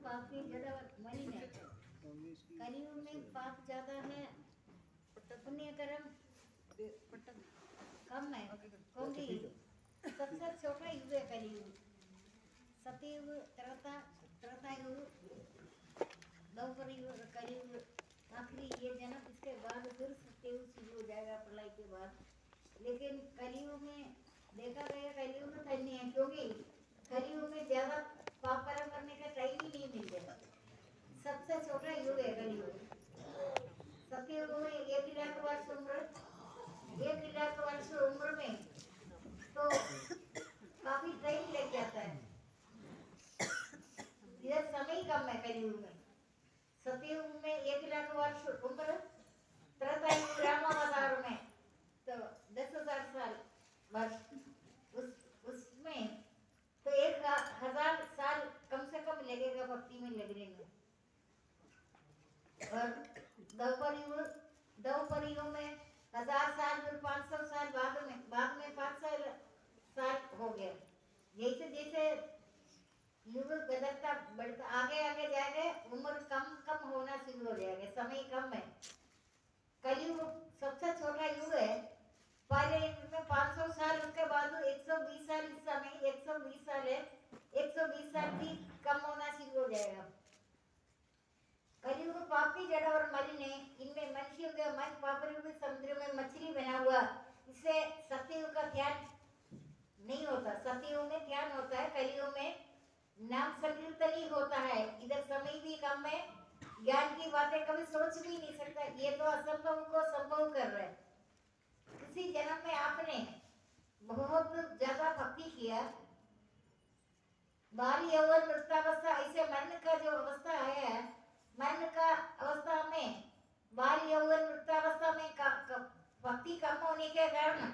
पाप की जड़ मनी है। कलयुग में पाप ज्यादा है, पुण्य कर्म कम है, क्योंकि सबसे छोटा युग है कलयुग। सतयुग, त्रेता युग, द्वापर युग, कलयुग, आखिरी ये जन्म, इसके बाद फिर सतयुग शुरू हो जाएगा प्रलय के बाद। लेकिन कलयुग में देखा गया, कलयुग में धन्य है, क्योंकि कलयुग में ज्यादा पाप कर्म करने का टाइम ही नहीं मिलता। सबसे छोटा युग है कलयुग। सतयुग में 1 लाख वर्ष उम्र, 1 लाख वर्ष उम्र में तो काफी टाइम लग जाता है। इधर समय कम है कलयुग में। सतयुग में 1 लाख वर्ष उम्र, त्रेता युग रामावतार में तो 10,000 साल वर्ष, उसमें तो 1,000 साल कम से कम लगेगा भक्ति में लगने में। और द्वापर युग में 1,000 साल, फिर 500 साल बाद में 500 साल हो गया। जैसे जैसे युग बदलता बढ़ता आगे आगे जाएगा, उम्र कम कम होना शुरू हो जाएगा, समय कम है। कलयुग सबसे छोटा युग है। पहले युग में 500 साल, उसके बाद 120 साल, इस समय 120 साल है, 120 साल भी कम होना शुरू हो जाएगा। कलयुग पाप की जड़ और मलिन है, इनमें मनुष्य का मन पाप रूपी समुद्र में मछली बना हुआ, इससे सतयुग का ध्यान नहीं होता। सतयुग में ध्यान होता है, कलयुग में नाम संकीर्तन ही होता है। इधर समय भी कम है, ज्ञान की बातें कभी सोच भी नहीं सकता, ये तो असंभव को संभव कर रहे हैं। किसी जन्म में आपने बहुत ज्यादा भक्ति किया, बाल यौवन वृद्धावस्था, ऐसे मरण का जो अवस्था है, मरण का अवस्था में बाल यौवन वृद्धावस्था में भक्ति कम होने के कारण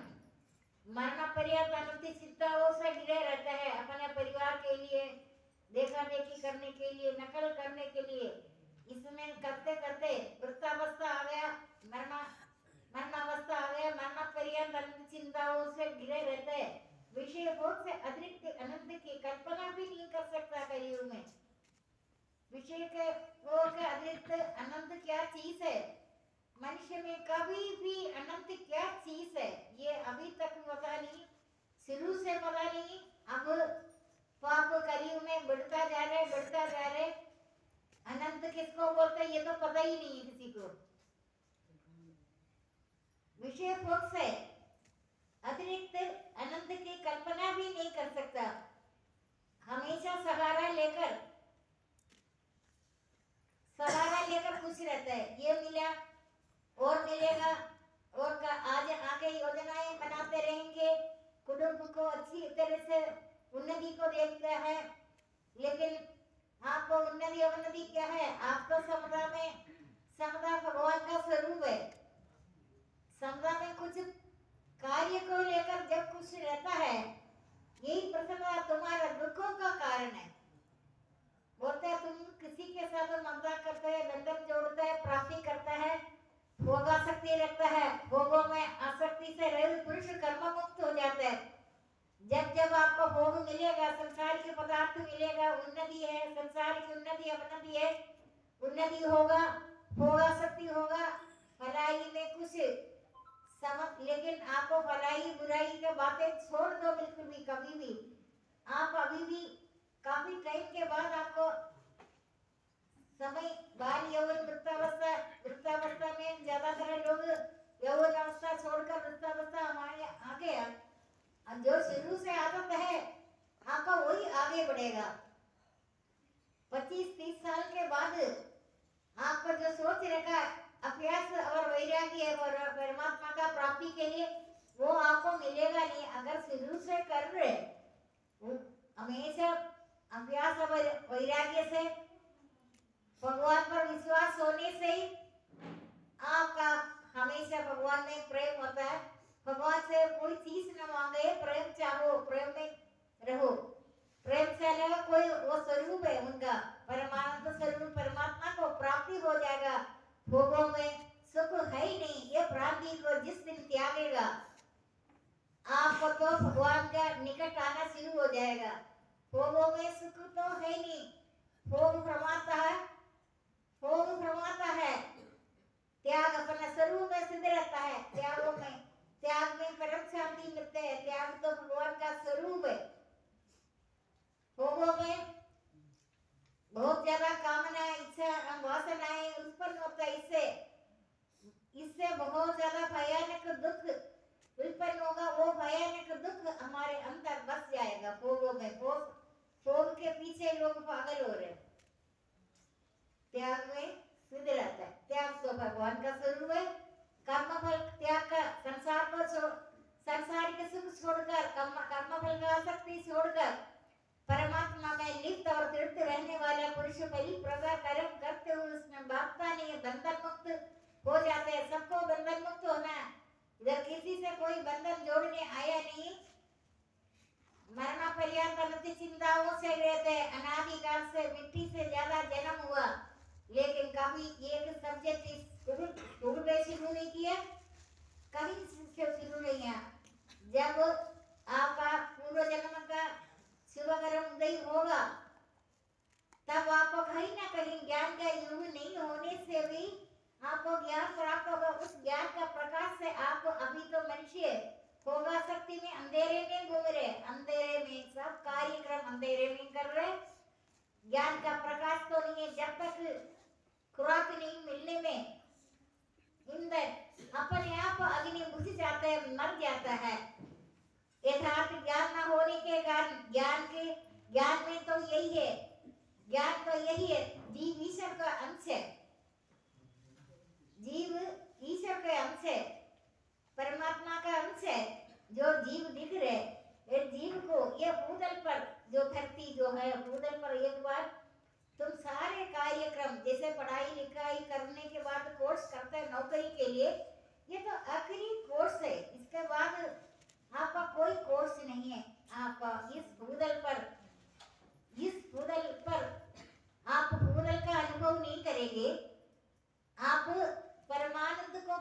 मरना पर्याप्त अनंत चिंताओं से घिरे रहता है। अपने परिवार के लिए देखा देखी करने के लिए, नकल करने के लिए, इसमें करते करते वृद्धावस्था आ गया, मरणावस्था आ गया, मरना पर्याप्त अनंत चिंताओं से घिरे रहते हैं। विषय भोग से अतिरिक्त अनंत की कल्पना भी नहीं कर सकता कलयुग में। विषय के भोग के अतिरिक्त अनंत क्या चीज है, मनुष्य में कभी भी अनंत क्या चीज है ये अभी तक पता नहीं, शुरू से पता नहीं। अब पाप कलयुग में बढ़ता जा रहे, अनंत किसको बोलते हैं ये तो पता ही नहीं है किसी को। विषय भोग से अतिरिक्त अनंत की कल्पना भी नहीं कर सकता। हमेशा सहारा लेकर खुश रहता है, ये मिला और मिलेगा, और का आज आगे योजनाएं बनाते रहेंगे, कुटुंब को अच्छी तरह से उन्नति को देखता है। लेकिन आपको उन्नति अवनति क्या है, आपको समता भगवान का स्वरूप है। समता में कुछ कार्य को लेकर जब खुश रहता है, यही प्रसन्नता तुम्हारा दुखों का कारण है। बोलते हैं तुम किसी के साथ ममता करते है, बंधन जोड़ता है, प्राप्ति करता है, भोगासक्ति रखता है, भोगों में आसक्ति से रहित पुरुष कर्म मुक्त हो जाता है। जब जब आपको भोग मिलेगा, संसार के पदार्थ मिलेगा, उन्नति है, संसार की उन्नति अवनति है, उन्नति होगा, भोगासक्ति होगा, भलाई में कुछ लेकिन आपको भलाई बुराई की बातें छोड़ दो, बिल्कुल भी कभी भी। आप अभी भी काफी टाइम के बाद आपको समय बाल यौवन वृद्धावस्था में ज्यादातर लोग यौवन अवस्था छोड़कर वृद्धावस्था हमारे आ गया। जो शुरू से आदत है आपका वही आगे बढ़ेगा। 25-30 साल के बाद आपका जो सोच रखा अभ्यास और वैराग्य है और परमात्मा का प्राप्ति के लिए, वो आपको मिलेगा नहीं। अगर शुरू से कर रहे हमेशा अभ्यास और वैराग्य से, भगवान पर विश्वास होने से ही आपका हमेशा भगवान में प्रेम होता है। भगवान से कोई चीज न मांगे, प्रेम चाहो, प्रेम में रहो। प्रेम से अलग कोई वो स्वरूप है उनका, परमानंद स्वरूप परमात्मा को प्राप्ति हो जाएगा। भोगों में सुख है ही नहीं, ये भ्रांति को जिस दिन त्यागेगा आपको तो भगवान का निकट आना शुरू हो जाएगा। भोगों में सुख तो है नहीं, भोग भ्रमाता है, त्याग अपना स्वरूप में सिद्ध रहता है। त्याग में परम शांति मिलते है। त्याग तो भगवान का स्वरूप है। भोगों में बहुत ज्यादा कामना, इच्छा, वासनाएं उत्पन्न होता है। इससे बहुत ज्यादा भयानक दुख उत्पन्न होगा। वो भयानक दुख हमारे अंदर बस जाएगा। भोगों में भोग के पीछे लोग पागल हो रहे। त्याग में सिद्ध रहता है। त्याग तो भगवान का स्वरूप है। कर्म फल त्याग का, संसार के सुख छोड़कर, कर्म फल का आसक्ति छोड़कर परमात्मा में लिप्त और तृप्त रहने वाला पुरुष बलि प्रगा कर्म करते हुए उसमें भागता नहीं है, बंधन मुक्त हो जाते हैं। सबको बंधन मुक्त होना है। इधर किसी से कोई बंधन जोड़ने आया नहीं। मरना पर्यंत अनंत चिंताओं से रहते हैं। अनादिकाल से मिट्टी से ज्यादा जन्म हुआ, लेकिन कभी एक सब्जेक्ट शुरू नहीं किया, कभी शुरू नहीं है। जब आपका पूर्व जन्म का शुभ कर्म उदय होगा, तब आपको कहीं ना कहीं ज्ञान का युग नहीं होने से भी आपको ज्ञान प्राप्त होगा। उस ज्ञान का प्रकाश से आपको, अभी तो मनुष्य होगा शक्ति में अंधेरे में घूम रहे, अंधेरे में सब कार्यक्रम अंधेरे में कर रहे। ज्ञान का प्रकाश तो नहीं है। जब तक खुराक नहीं मिलने में ईंधन अपने आप अग्नि बुझ जाता है, मर जाता है। यथार्थ ज्ञान न होने के कारण ज्ञान में तो यही है, ज्ञान तो यही है, जीव ईश्वर का अंश है। जीव ईश्वर का अंश है, परमात्मा का अंश है। जो जीव दिख रहे, ये जीव को, ये भूतल पर जो धरती जो है, भूतल पर एक बार तुम सारे कार्यक्रम जैसे पढ़ाई लिखाई करने के बाद कोर्स करते हैं नौकरी के लिए, ये तो आखिरी कोर्स है। इसके बाद आपका कोई कोर्स नहीं है। आप इस भूतल पर आप भूतल का अनुभव नहीं करेंगे। आप परमानंद को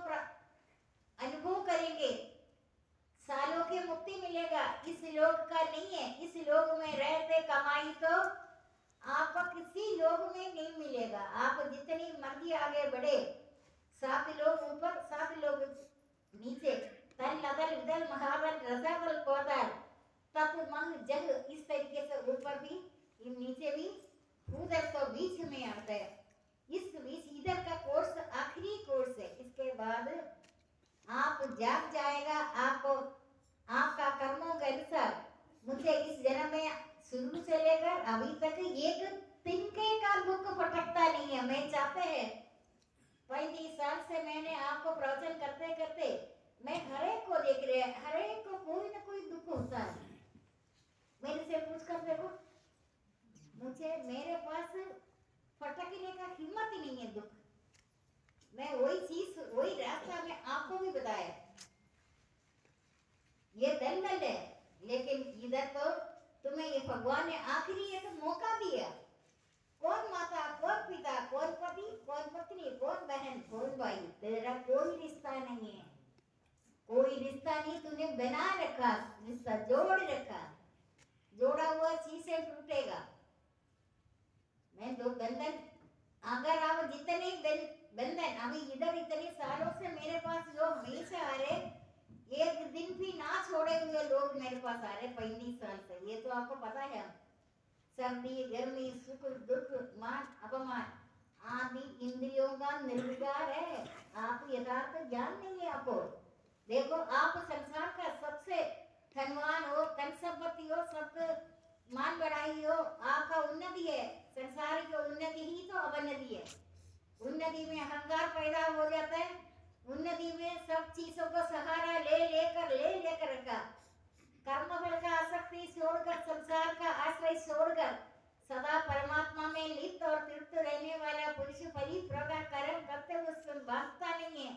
अनुभव करेंगे। सालों की मुक्ति मिलेगा। इस लोक का नहीं है। इस लोक में रहते कमाई तो आपको किसी लोक में नहीं मिलेगा। आप जितनी मर्जी आगे बढ़े, 7 लोग ऊपर 7 लोग नीचे, तल लदल विदल महाबल रसाबल कोदल तप मह जग, इस तरीके से ऊपर भी नीचे भी उधर तो बीच में आता है। इस बीच इधर का कोर्स आखिरी कोर्स है। इसके बाद आप जाग जाएगा। आपको आपका कर्मों के अनुसार मुझे इस जन्म में शुरू से लेकर अभी तक एक तिनके का दुख फटकता नहीं है। मैं चाहते हैं 35 साल से मैंने आपको प्रवचन करते करते मैं हर एक को देख रहे हैं, हर एक को कोई ना कोई दुख होता है। मेरे से पूछ कर देखो, मुझे मेरे पास फटकने का हिम्मत ही नहीं है दुख। मैं वही चीज वही रास्ता में आपको भी बताया, ये दलदल है। लेकिन इधर तो तुम्हें ये भगवान ने आखिरी एक मौका दिया। कौन माता, कौन पिता, कौन पति, कौन पत्नी, कौन बहन, कौन भाई, तेरा कोई रिश्ता नहीं है। कोई रिश्ता नहीं, तूने बना रखा, रिश्ता जोड़ रखा। जोड़ा हुआ चीज से टूटेगा। मैं दो बंधन, अगर आप जितने बंधन अभी इधर इतने सालों से मेरे पास जो हमेशा आ रहे, एक दिन भी ना छोड़े हुए लोग मेरे पास आ रहे 35 साल से। ये तो आपको पता है। सर्दी गर्मी सुख दुख मान अपमान आदि इंद्रियों का निर्विकार है। आप यथार्थ ज्ञान नहीं है आपको। देखो, आप संसार का सबसे धनवान हो, धन संपत्ति हो, सब मान बढ़ाई हो, आपका उन्नति है। संसार की उन्नति ही तो अवनति है। उन्नति में अहंकार पैदा हो जाता है। उन्नति में सब चीजों को सहारा ले लेकर रखा। कर्म फल का आसक्ति छोड़कर, संसार का आश्रय छोड़कर सदा परमात्मा में लिप्त और तृप्त रहने वाला पुरुष फली प्रकार कर्म करते हुए उसमें भागता नहीं है।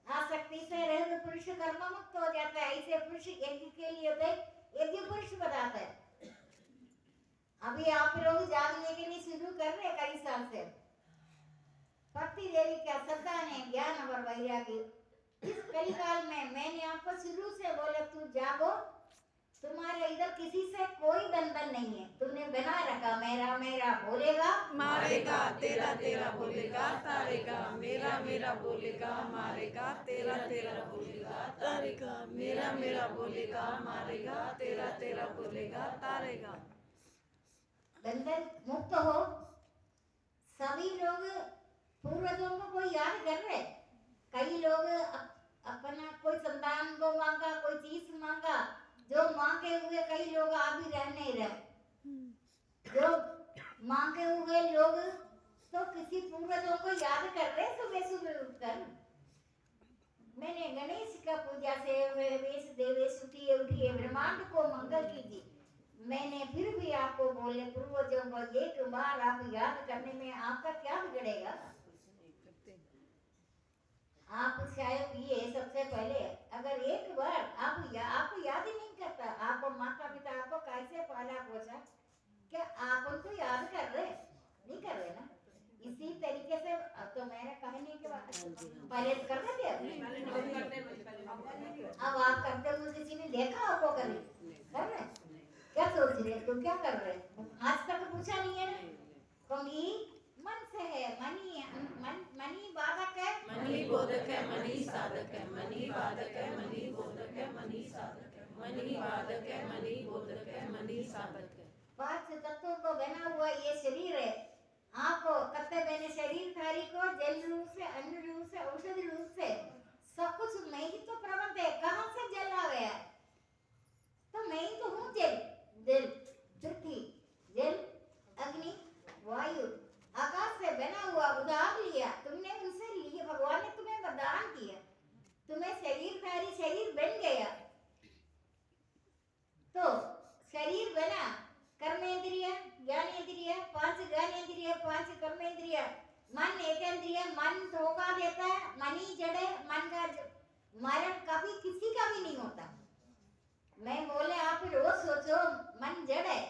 आसक्ति से रहित पुरुष कर्म मुक्त हो जाता है। ऐसे पुरुष यज्ञ के लिए यज्ञ पुरुष बताता है। अभी आप लोग जागने के लिए शुरू कर रहे हैं कई साल से। भक्ति देवी क्या श्रद्धा ने ज्ञान और वैराग्य। इस कलिकाल में मैंने आपको शुरू से बोला, तू जागो, तुम्हारे इधर किसी से कोई बंधन नहीं है, तुमने बना रखा मेरा मेरा बोलेगा मारेगा, तेरा तेरा बोलेगा तारेगा, मेरा मेरा बोलेगा मारेगा, तेरा तेरा बोलेगा तारेगा, मेरा मेरा बोलेगा मारेगा, तेरा तेरा बोलेगा तारेगा। बंधन मुक्त हो। सभी लोग पूर्वजों को कोई याद कर रहे, कई लोग अपना कोई संतान को मांगा, कोई चीज मांगा, जो मांगे हुए कई लोग आ भी रह नहीं रहे। जो मांगे हुए लोग तो किसी पूर्वजों को याद कर रहे सुबह सुबह उठकर। मैंने गणेश का पूजा से वेश देवेश उठिए ब्रह्मांड को मंगल कीजिए। मैंने फिर भी आपको बोले पूर्वजों को एक बार आप याद करने में आपका क्या बिगड़ेगा। आप शायद ये सबसे पहले अगर एक बार आपको याद ही नहीं करता, आपको माता पिता आपको कैसे पाला पोसा, क्या आप उनको याद कर रहे? नहीं कर रहे ना। इसी तरीके से अब तो मैंने कहने के बाद पहले कर रहे थे, अब आप करते हुए किसी ने देखा आपको कर रहे? क्या सोच रहे तुम क्या कर रहे? आज तक पूछा नहीं है ना। कहूंगी मन से है, मनी बाधक है, मनी बोधक है, मनी साधक है, मनी बाधक है, मनी बोधक है, मनी साधक है, मनी बाधक है, मनी बोधक है, मनी साधक है। पांच तत्वों को बना हुआ ये शरीर है। आपको कत्ते मैंने शरीर थारी को जल रूप से, अन्न रूप से, औषधि रूप से सब कुछ मैं ही तो प्रबंध है। कहां से जल आ गया? तो मैं ही तो हूँ जल। जल पृथ्वी, जल अग्नि वायु आकाश से बना हुआ उधार लिया तुमने, उनसे लिए। भगवान ने तुम्हें वरदान किया, तुम्हें शरीरधारी शरीर बन गया। तो शरीर बना, कर्मेंद्रिय, ज्ञानेंद्रिय, पांच ज्ञानेंद्रिय, पांच कर्मेंद्रिय, मन एकेंद्रिय। मन धोखा देता है, मन ही जड़ है। मन का मरण कभी किसी का भी नहीं होता। मैं बोले आप रोज सोचो मन जड़ है।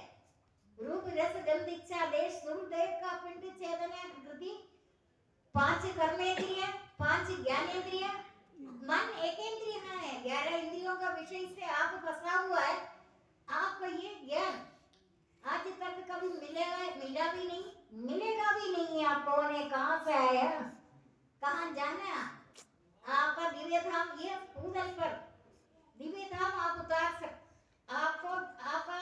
रूप रस गंध इच्छा देश सुख देव का पिंड चेतन कृति, पांच कर्मेंद्रिय, पांच ज्ञानेंद्रिय, मन एकेंद्रिय है। 11 इंद्रियों का विषय से आप फंसा हुआ है। आपको ये ज्ञान आज तक कभी मिला भी नहीं, मिलेगा भी नहीं। आप कौन है, कहां से आया, कहां जाना? आपका दिव्य धाम ये पूजन पर दिव्य धाम आप उतार सकते। आपको आपका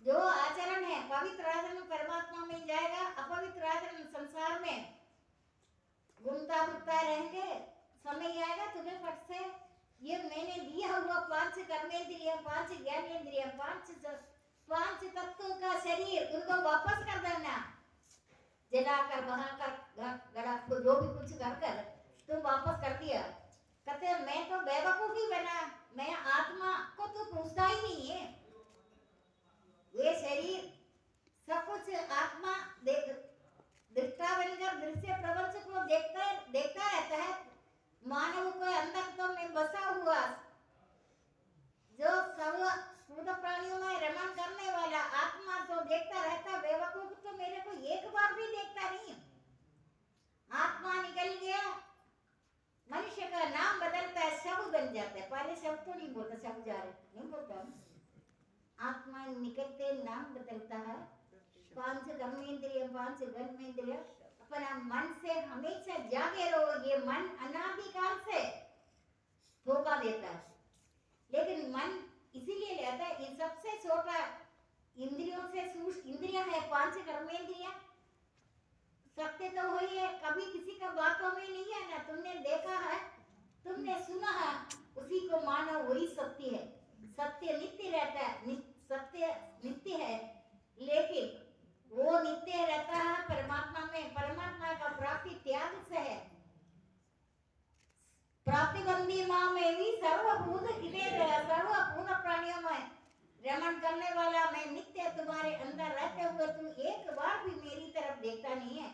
जो आचरण है पवित्र आचरण परमात्मा में जाएगा, अपवित्र आचरण संसार में घूमता फिरता रहेंगे। समय आएगा तुम्हें फट से ये मैंने दिया हुआ पांच कर्मेंद्रिय, पांच ज्ञानेंद्रिय, पांच तत्वों का शरीर उनको वापस कर देना। जलाकर बहाकर गड़ा जो भी कुछ कर तुम वापस कर दिया। कहते मैं तो बेवकूफी बना, मैं आत्मा को तो पूछता ही नहीं है। ये शरीर सब कुछ आत्मा दृष्टा बनकर दृश्य प्रपंच को देखता रहता है। मानव को अंतत्व में बसा हुआ जो सर्व भूत प्राणियों में रमण करने वाला आत्मा तो देखता रहता। बेवकूफ तो मेरे को एक बार भी देखता नहीं। आत्मा निकल गया, मनुष्य का नाम बदलता है, सब बन जाता है। पहले सब तो नहीं बोलता, सब जा रहे नहीं बोलता। आत्मा निकलते नाम बदलता है। पांच कर्मेंद्रिय, पांच कर्मेंद्रिय अपना मन से हमेशा जागे रहो। ये मन अनादिकाल से धोखा देता है, लेकिन मन इसीलिए लेता है। ये सबसे छोटा इंद्रियों से सूक्ष्म इंद्रिय है पांच कर्मेंद्रिय। सत्य तो वही है, कभी किसी का बातों में नहीं है ना। तुमने देखा है, तुमने सुना है, उसी को मानो वही सत्य है। सत्य नित्य रहता है, सत्य नित्य है, लेकिन वो नित्य रहता है परमात्मा में। परमात्मा का प्राप्ति त्याग से है। प्राप्तिबंधी मां में भी सर्वभूत सर्वपूर्ण प्राणियों में रमण करने वाला मैं नित्य तुम्हारे अंदर रहते हुए तुम एक बार भी मेरी तरफ देखता नहीं है।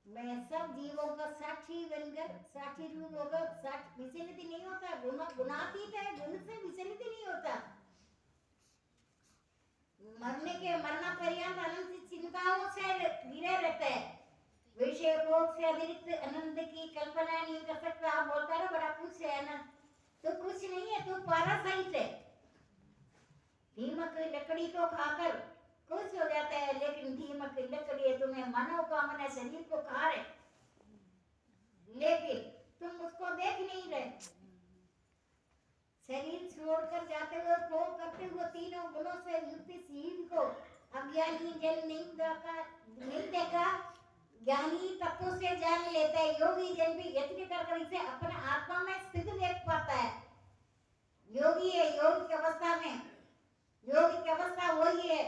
मैं सब जीवों का साक्षी बनकर साक्षी रूप होकर विचलित नहीं होता। गुणातीत है, गुण से विचलित नहीं होता। मरना पर्यंत अनंत चिंताओं से घिरे रहते हैं। विषय भोग से अतिरिक्त आनंद की कल्पना नहीं कर सकता। आप बोलता ना बड़ा कुछ है ना, तो कुछ नहीं है, तो पैरासाइट है। दीमक की लकड़ी को खाकर खुश हो जाता है, लेकिन दीमक की लकड़ी है तुम्हें मनोकामना शरीर को खा रहे, लेकिन तुम उसको देख नहीं रहे। शरीर छोड़कर जाते हुए भोग करते हुए तीनों गुणों से युक्त शरीर को अज्ञानी जन नहीं देखा, ज्ञानी तत्वों से जान लेता है। योगी जन भी यत्न कर इसे अपने आत्मा में स्थित देख पाता है। योगी है, योग की अवस्था में, योग की अवस्था वही है।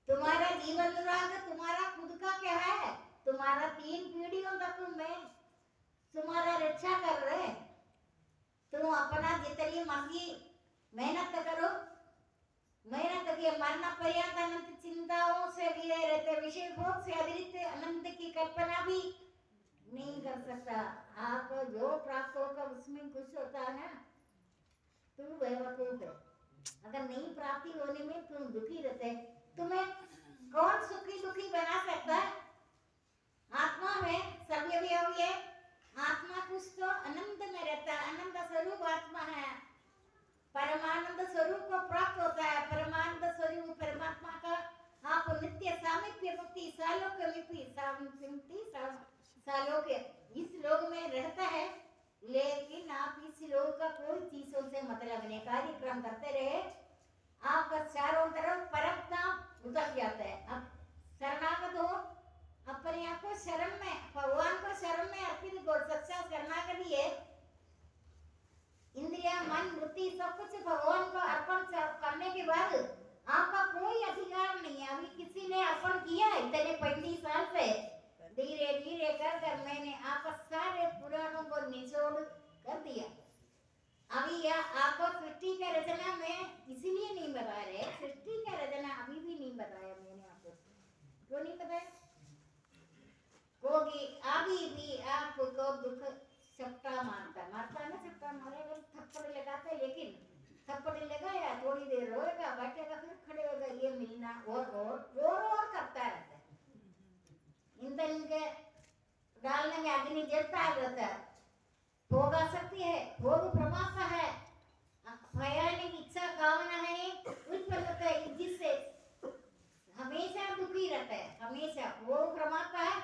तुम्हारा जीवन अनुराग तुम्हारा खुद का क्या है, तुम्हारा 3 पीढ़ियों तक मैं तुम्हारा रक्षा कर रहे। तुम अपना जितनी मर्जी मेहनत करो, मेहनत के मरना पर्यंत अनंत चिंताओं से घिरे रहते, विषय भोग से अतिरिक्त अनंत की कल्पना भी नहीं कर सकता। आप जो प्राप्त होगा उसमें खुश होता है ना, तुम बेवकूफ है। अगर नहीं प्राप्ति होने में तुम दुखी रहते, तुम्हें कौन सुखी दुखी बना सकता है? आत्मा में सभी अवयव है, आत्मा कुछ तो अनंत में रहता है, अनंत स्वरूप आत्मा है, परमानंद स्वरूप को प्राप्त होता है। परमानंद स्वरूप परमात्मा का आप नित्य सामीप्य मुक्ति सालोक्य इस लोक में रहता है, लेकिन आप इस लोक का कोई चीजों से मतलब नहीं, कार्यक्रम करते रहे, आपका चारों तरफ परम उतर जाता है। अब शरणागत हो, अपने आप को शरण में, भगवान को शरण में अर्पित करो। सच्चा शरणागति है, इंद्रिया मन बुद्धि सब कुछ भगवान को अर्पण करने के बाद आपका कोई अधिकार नहीं है। अभी किसी ने अर्पण किया है इतने 35 साल से, धीरे धीरे कर कर मैंने आप सारे पुराणों को निचोड़ कर दिया। अभी यह आपको सृष्टि का रचना में इसलिए नहीं बता रहे, सृष्टि का रचना अभी भी नहीं बताया मैंने आपको। क्यों नहीं बताया? क्योंकि अभी भी आपको दुख चपटा मारता ना, चपटा मारेगा थप्पड़ लगाता, लेकिन थप्पड़ लगाया थोड़ी देर रोएगा, बैठेगा, फिर खड़े होगा, ये मिलना और करता रहता है। ईंधन के डालने में अग्नि जलता रहता है। भोग आसक्ति है, भोग प्रमासा है, भयानक इच्छा कामना है, उत्पन्न होता है, जिससे हमेशा दुखी रहता है, हमेशा। भोग प्रमाता है,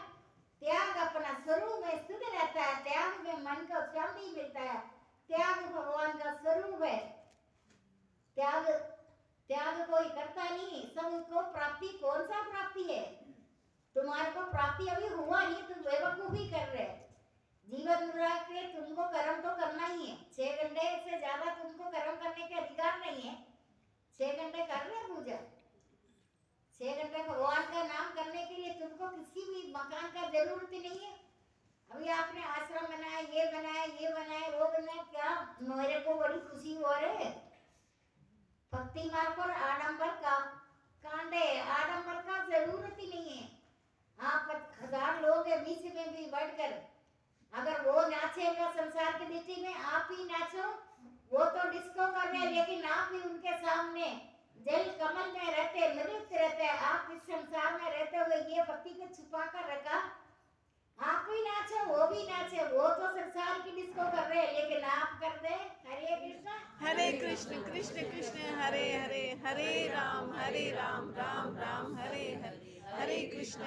त्याग अपना स्वरूप में स्थित रहता है, त्याग में मन को शांति मिलता है, त्याग भगवान का स्वरूप है। त्याग कोई करता नहीं, सबको प्राप्ति कौन सा प्राप्ति है? तुम्हारे को प्राप्ति अभी हुआ नहीं, तुम बेवकूफी कर रहे। जीवन अनुराग के तुमको कर्म तो करना ही है, 6 घंटे से ज्यादा तुमको कर्म करने के अधिकार नहीं है। 6 घंटे कर रहे पूजा, 6 घंटे भगवान का नाम करने के लिए तुमको किसी भी मकान का जरूरत नहीं है। अभी आपने आश्रम बनाया, ये बनाया, ये बनाया, वो बनाया, क्या मेरे को बड़ी खुशी हो रही है। भक्ति मार्ग पर आडंबर का कांडे, आडंबर का जरूरत ही नहीं है। आप 1000 लोगों के बीच में भी बैठकर अगर वो नाचेगा संसार की दृष्टि में, आप ही नाचो, वो तो डिस्को कर रहे हैं, लेकिन आप भी उनके सामने जल कमल में रहते, नृत्य रहते हैं। आप इस संसार में रहते हुए ये भक्ति को छुपा कर रखा, आप भी नाचो, वो भी नाचे, वो तो संसार की डिस्को कर रहे हैं, लेकिन आप कर दे हरे कृष्ण कृष्ण कृष्ण हरे हरे, हरे राम राम राम हरे हरे, हरे कृष्ण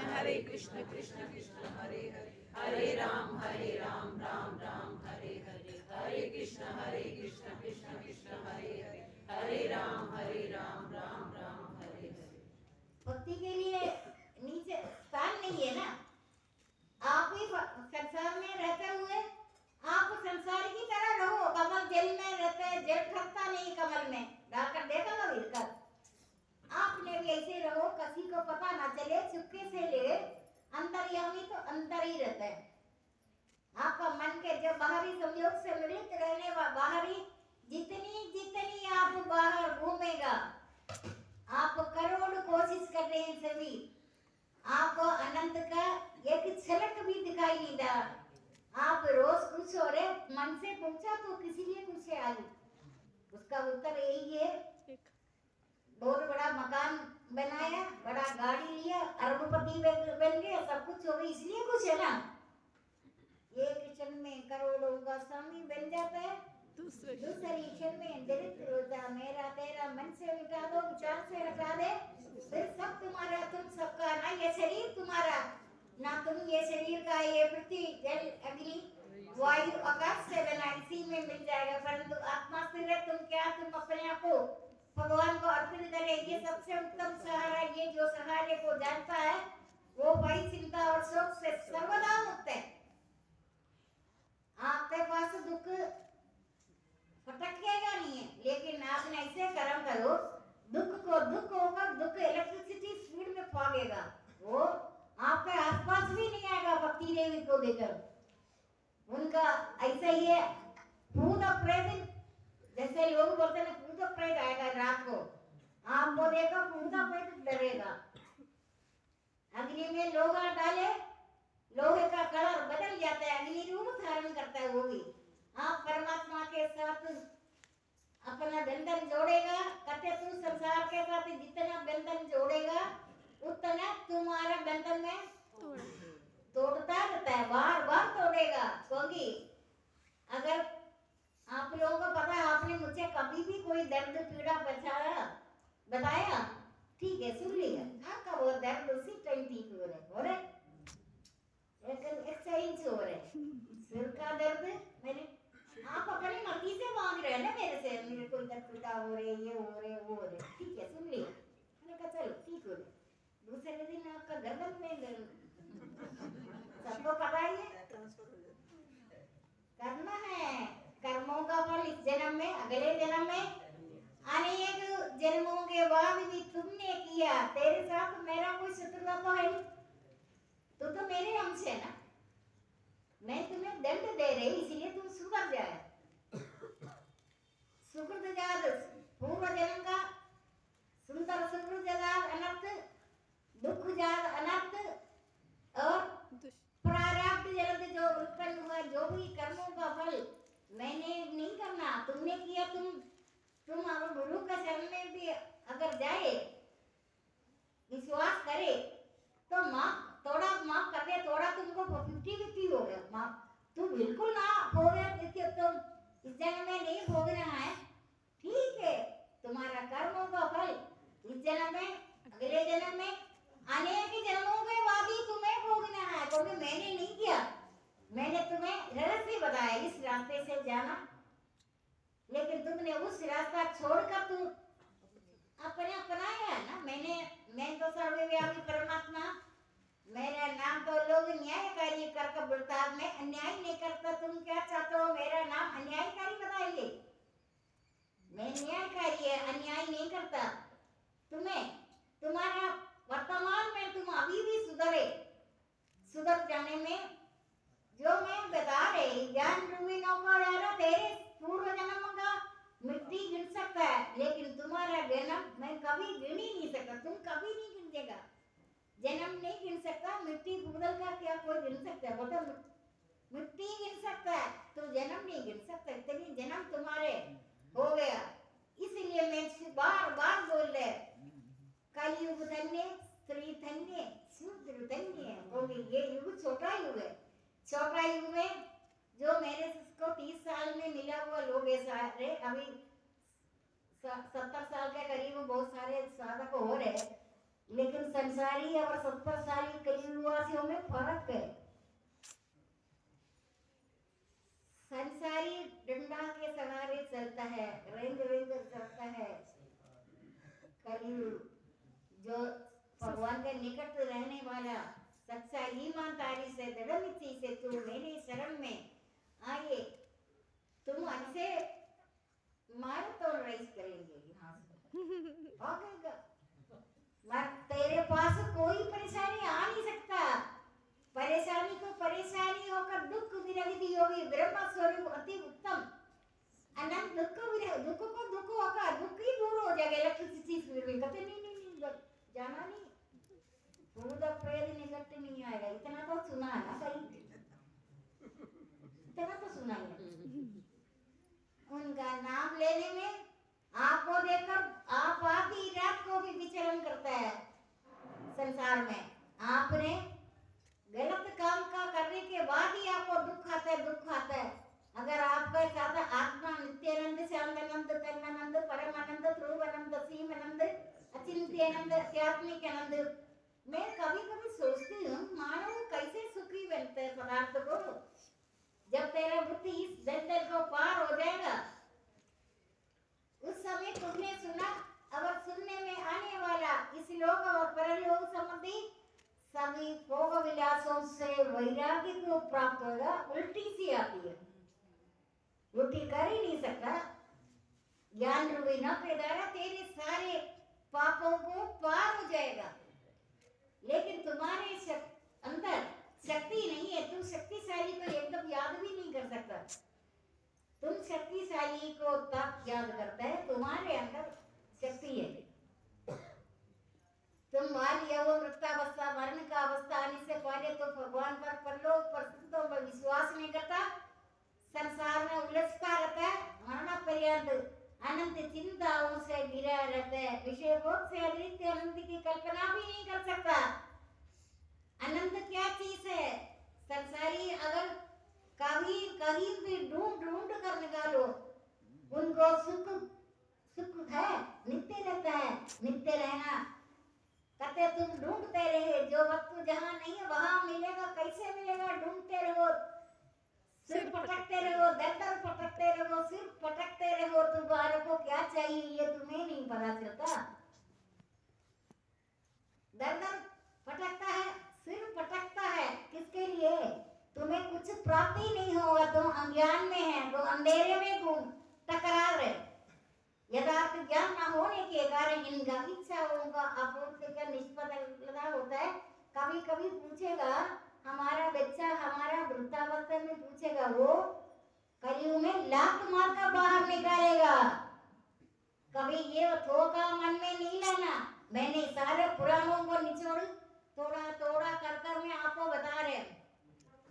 कृष्ण कृष्ण हरे हरे, हरे राम राम राम हरे हरे, हरे कृष्ण कृष्ण कृष्ण हरे हरे, हरे राम राम राम हरे हरे। भक्ति के लिए नीचे स्थान नहीं है ना। आप भी संसार में रहते हुए आप संसार की तरह रहो। कमल जल में रहते हैं, जल ठगता नहीं कमल में, डालकर देखा ना मिलकर। आपने भी ऐसे रहो, किसी को पता ना चले, चुपके से ले। अंतर्यामी तो अंदर ही रहता है। आपका मन के जो बाहरी संयोग से मिलित रहने वाला, बाहरी जितनी आप बाहर घूमेगा, आप करोड़ कोशिश कर रहे हैं सभी, आपको अनंत का एक झलक भी दिखाई नहीं दे। आप रोज खुश हो रहे, मन से पूछा तो किसी लिए खुश है आज? उसका उत्तर यही है, बहुत बड़ा मकान बनाया, बड़ा गाड़ी लिया, अरबपति बन गया, सब कुछ हो गया, इसलिए खुश है ना। एक क्षण में करोड़ों का स्वामी बन जाता है, दूसरी क्षण में दरिद्र होता मेरा तेरा मन से मिटा दो, विचार से हटा दे, फिर सब तुम्हारा, तुम सबका, ना ये शरीर तुम्हारा, ना तुम ये शरीर का, ये पृथ्वी जल अग्नि वायु आकाश से बना, इसी में मिल जाएगा। परंतु आत्मा स्थिर है, तुम क्या, तुम अपने आप को भगवान को अर्पित करे। ये सबसे उत्तम सहारा, ये जो सहारे को जानता है वो भय चिंता और शोक से सर्वदा मुक्त है। आपके पास दुख फटकेगा नहीं है, लेकिन आपने ऐसे कर्म करो, दुख को दुख होकर, दुख इलेक्ट्रिसिटी स्पीड में भागेगा, वो आपके आसपास भी नहीं आएगा। भक्ति देवी को देकर उनका ऐसा ही है, भूत और प्रेत, जैसे लोग बोलते हैं भूत और प्रेत आएगा रात को, आपको देखो भूत और प्रेत डरेगा। अग्नि में लोहा डाले, लोहे का कलर बदल जाता है, अग्नि रूप धारण करता है वो भी। आप परमात्मा के साथ अपना बंधन जोड़ेगा, कहते तू संसार के साथ जितना बंधन जोड़ेगा उतना तुम्हारा बंधन में तोड़ता रहता है, बार बार तोड़ेगा। क्योंकि अगर आप लोगों को पता है, आपने मुझे कभी भी कोई दर्द पीड़ा बताया, ठीक है सुन लिया, आपका वो दर्द उसी टाइम ठीक हो रहा है, एक्सरसाइज हो रहा है। सिर का दर्द मैंने, आप अपनी मर्जी से मांग रहे हैं ना मेरे से, मेरे को दर्द पीड़ा हो रहे, ये हो रहे, वो हो रहे, ठीक है सुन लिया, मैंने कहा चलो ठीक हो रहा। दूसरे दिन आपका गर्दन में, सबको पता ही है, करना है कर्मों का फल इस जन्म में, अगले जन्म में, अनेक जन्मों के बाद भी तुमने किया। तेरे साथ मेरा कोई शत्रुता तो है नहीं, तो मेरे अंश है ना, मैं तुम्हें दंड दे रही, इसलिए तुम सुधर जाए। सुकृत जात पूर्व जन्म का सुंदर सुकृत जात अनर्थ, दुख जात अनर्थ, और प्रारब्ध जन्म जो उत्पन्न हुआ, जो भी कर्मों का फल मैंने नहीं करना, तुमने किया। तुम अगर गुरु का शरण में भी अगर जाए, विश्वास करे, तो थोड़ा माफ कर दे, थोड़ा तुमको 50-50 हो गया माफ, तू बिल्कुल ना हो गया, देखिए तुम इस जन्म में नहीं भोगना है, ठीक है, तुम्हारा कर्मों का फल इस जन्म में, अगले जन्म में, अनेक जन्मों के बाद ही तुम्हें भोगना है। क्योंकि मैंने नहीं किया, मैंने तुम्हें रहस्य बताया इस रास्ते से जाना, लेकिन तुमने उस रास्ता छोड़कर तुम अपने अपनाया है ना। मैं तो सर्वव्यापी परमात्मा, मेरा नाम तो लोग न्यायकारी करके बोलता है, मैं अन्याय नहीं करता। तुम क्या चाहते हो, मेरा नाम अन्यायकारी बताइए? मैं न्यायकारी है, अन्याय नहीं करता। तुम्हें तुम्हारा वर्तमान में तुम अभी भी सुधर जाने में जो मैं बता रही, ज्ञान रूपी नौका यारा तेरे पूर्व जन्म का मिट्टी गिन सकता है, लेकिन तुम्हारा जन्म मैं कभी गिन ही नहीं सकता, तुम कभी नहीं गिनजेगा। जन्म नहीं गिन सकता, मिट्टी बदल का क्या कोई गिन सकता है? बोलो मिट्टी गिन सकता है, तो जन्म नहीं गिन सकता। इतनी जन्म तुम्हारे हो गया, इसलिए मैं बार बार बोल रहे, कलयुग धन्य, स्त्री धन्य, शूद्र धन्य। क्योंकि ये युग छोटा युग है। छोटा युग में जो मेरे को 30 साल में मिला हुआ लोग है सारे, अभी 70 साल के करीब बहुत सारे साधक हो रहे, लेकिन संसारी और 70 साल की कलयुगवासियों में फर्क है। संसारी डंडा के सहारे चलता है, रेंग चलता है। कलयुग जो भगवान के निकट रहने वाला सच्चा ईमानदारी से दृढ़ निश्चय से तू मेरे शरण में आइए, तुम हमसे मार तो रेस करेंगे यहाँ से भागेगा, तेरे पास कोई परेशानी आ नहीं सकता। परेशानी को परेशानी होकर दुख विरहित योगी ब्रह्म स्वरूप अति उत्तम अनंत दुख विरहित, दुख को दुख होकर दुख ही दूर हो जाएगा। इलेक्ट्रिसिटी कहते नहीं जाना नहीं, भूत प्रेत निकट नहीं आएगा। इतना तो सुना है ना कहीं, इतना तो सुना है। उनका नाम लेने में आपको देखकर आप आधी रात को भी विचरण करता है संसार में। आपने गलत काम का करने के बाद ही आपको दुख आता है। अगर आपके साथ आत्मा नित्य आध्यात्मिक आनंद। मैं कभी कभी सोचती हूँ मानव कैसे सुखी बनते हैं पदार्थ को। जब तेरा बुद्धि इस दलदल को पार हो जाएगा, उस समय तुमने सुना और सुनने में आने वाला इस लोक और परलोक संबंधी सभी भोग विलासों से वैराग्य को प्राप्त होगा। उल्टी सी आती है, उल्टी कर ही नहीं सकता। ज्ञान रूपी न के द्वारा तेरे सारे पापों को पार हो जाएगा। लेकिन तुम्हारे अंदर शक्ति नहीं है, तुम शक्तिशाली को एकदम याद भी नहीं कर सकता। तुम शक्तिशाली को तब याद करता है तुम्हारे अंदर शक्ति है। तुम बाल यौवन वृद्धावस्था मरण का अवस्था आने से पहले तो भगवान पर परलोक पर संतों पर विश्वास नहीं करता, संसार में उलझता रहता है, मरण पर्यंत अनंत चिंताओं से घिरा रहता है, विषय भोग से अतिरिक्त अनंत की कल्पना भी नहीं कर सकता। अनंत क्या चीज है? संसारी अगर कहीं कहीं भी ढूंढ ढूंढ कर निकालो, उनको सुख सुख है, नित्य रहता है, नित्य रहना। कहते तुम ढूंढते रहे, जो वस्तु जहाँ नहीं है वहां मिलेगा, कैसे मिलेगा? ढूंढते रहो, सिर पटकते रहो, दर पटकते रहो, सिर पटकते रहो। तुम्हारे को क्या चाहिए ये तुम्हें नहीं पता चलता। दर पटकता है, सिर पटकता है, किसके लिए? तुम्हें कुछ प्राप्ति नहीं होगा, तुम अज्ञान में है, तो अंधेरे में तुम टकरा रहे। यथार्थ ज्ञान न होने के कारण इनका इच्छाओं का अपूर्ति का निष्फलता होता है। कभी कभी पूछेगा हमारा बच्चा, हमारा वृद्धावस्था में पूछेगा, वो कलयुग में लात मार कर बाहर निकालेगा। कभी ये धोखा मन में नहीं लाना। मैंने सारे पुराणों को निचोड़ थोड़ा थोड़ा कर मैं आपको बता रहे।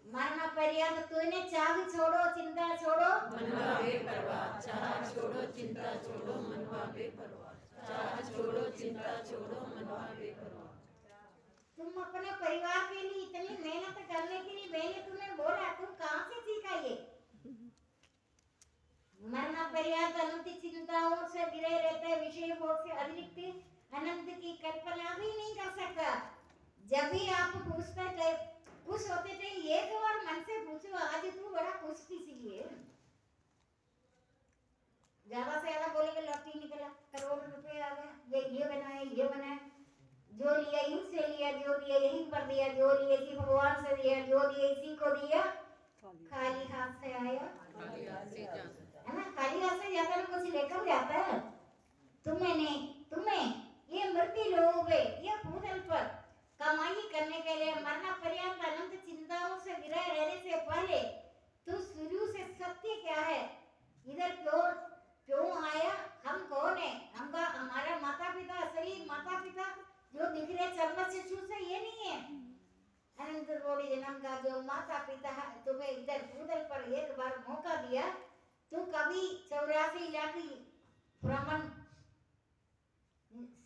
मरना पर्यंत तूने चाह छोड़ो, चिंता छोड़ो, मनवा बेपरवाह। चाह छोड़ो, चिंता छोड़ो, मनवा बेपरवाह। चाह छोड़ो, चिंता छोड़ो, मनवा बेपरवाह। तुम अपने परिवार के लिए इतनी मेहनत करने के लिए मैंने तुम्हें बोला, तुम कहाँ से सीखा ये? मरना पर्यंत अनंत चिंताओं से घिरे रहते, विषय भोग से अतिरिक्त अनंत की कल्पना भी नहीं कर सकता। जब भी आप पूछते थे, खुश होते थे, एक बार मन से पूछो, आज तू बड़ा खुश किसलिए? ज्यादा से ज्यादा बोलेंगे लौटी निकला, करोड़ रुपए आ गए, ये बनाए, ये बनाए, जो लिया यूं से लिया, जो लिया यहीं पर दिया, जो लिया इसी भगवान से दिया, जो लिया इसी को दिया, खाली हाथ से आया, है ना? खाली हाथ से जाता है, कुछ लेकर जाता है। तुम्हें ये मृत्यु लोग है, ये भूतल पर कमाई करने के लिए मरना पर्यंत अनंत चिंताओं से घिरे रहने से पहले तू शुरू से सत्य क्या है, इधर क्यों आया, हम कौन है, हमारा माता पिता, असली माता पिता जो दिख रहे चर्म शिशु से ये नहीं है। अनंत कोटि जन्म का जो माता पिता है, तुम्हें इधर भूतल पर एक बार मौका दिया, तू कभी 84 लाख भ्रमण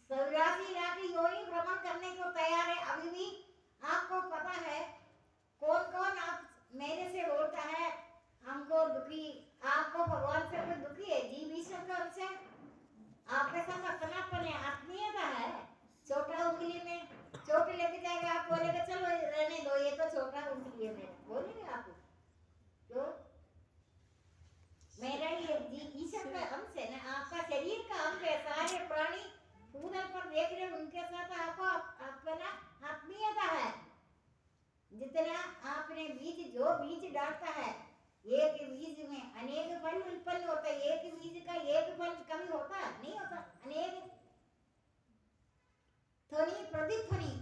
84 लाख योनि भ्रमण करने को तैयार है। अभी भी आपको पता है कौन कौन आप मेरे से बोलता है हमको दुखी, आपको भगवान से कोई दुखी है? जीव ईश्वर का अंश है, आपके साथ अपनापन है, आत्मीयता है। छोटा उंगली में चोट लेके जाएगा, आप बोलेगा चलो रहने दो, ये तो छोटा उंगली है मेरा, बोलेंगे आप? क्यों? मेरा ये ईश्वर का अंश है ना, आपका शरीर का अंश है। सारे प्राणी भूतल पर देख रहे, उनके साथ आपको अपना आत्मीयता है। जितना आपने जो बीज डालता है, एक बीज में अनेक फल उत्पन्न होता है। एक बीज का एक फल कभी होता नहीं होता, अनेक ध्वनि प्रतिध्वनि।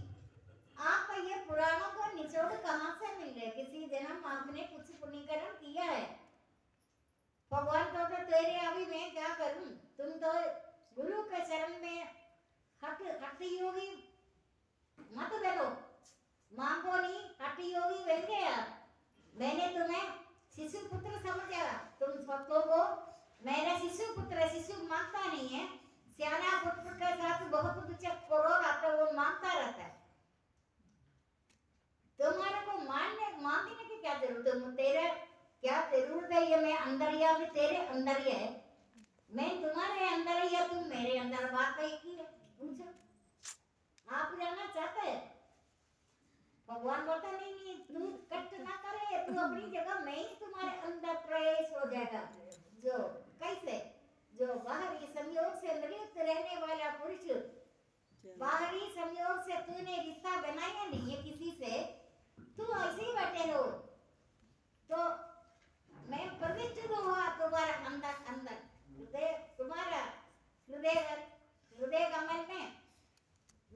आपका ये पुराणों को निचोड़ कहाँ से मिल रहे? किसी जन्म आपने कुछ पुण्यकर्म किया है। भगवान तो तेरे अभी मैं क्या करूं? तुम तो गुरु के शरण में हठ योगी मत बनो, मांगो नहीं, हठ योगी बन गया। मैंने तुम्हें शिशु पुत्र समझा, तुम सबको को मेरा शिशु पुत्र, शिशु मांगता नहीं है, सियाना पुत्र के साथ बहुत कुछ करोड़ आता है, वो मांगता रहता है। तुम्हारे को मांगने की क्या जरूरत है? तेरा क्या जरूरत है? ये मैं अंदर तेरे अंदर ही है, मैं तुम्हारे अंदर या तुम मेरे अंदर, बात एक ही है। पूछो आप जाना चाहते हैं? भगवान बोलता नहीं नहीं, तू कष्ट ना करे, तू अपनी जगह में ही तुम्हारे अंदर प्रवेश हो जाएगा। जो कैसे? जो बाहरी संयोग से नियुक्त रहने वाला पुरुष, बाहरी संयोग से तूने रिश्ता बनाया नहीं है किसी से, तू ऐसे ही बैठे रहो, तो मैं प्रविष्ट हुआ तुम्हारा अंदर अंदर हृदय, तुम्हारा हृदय कमल में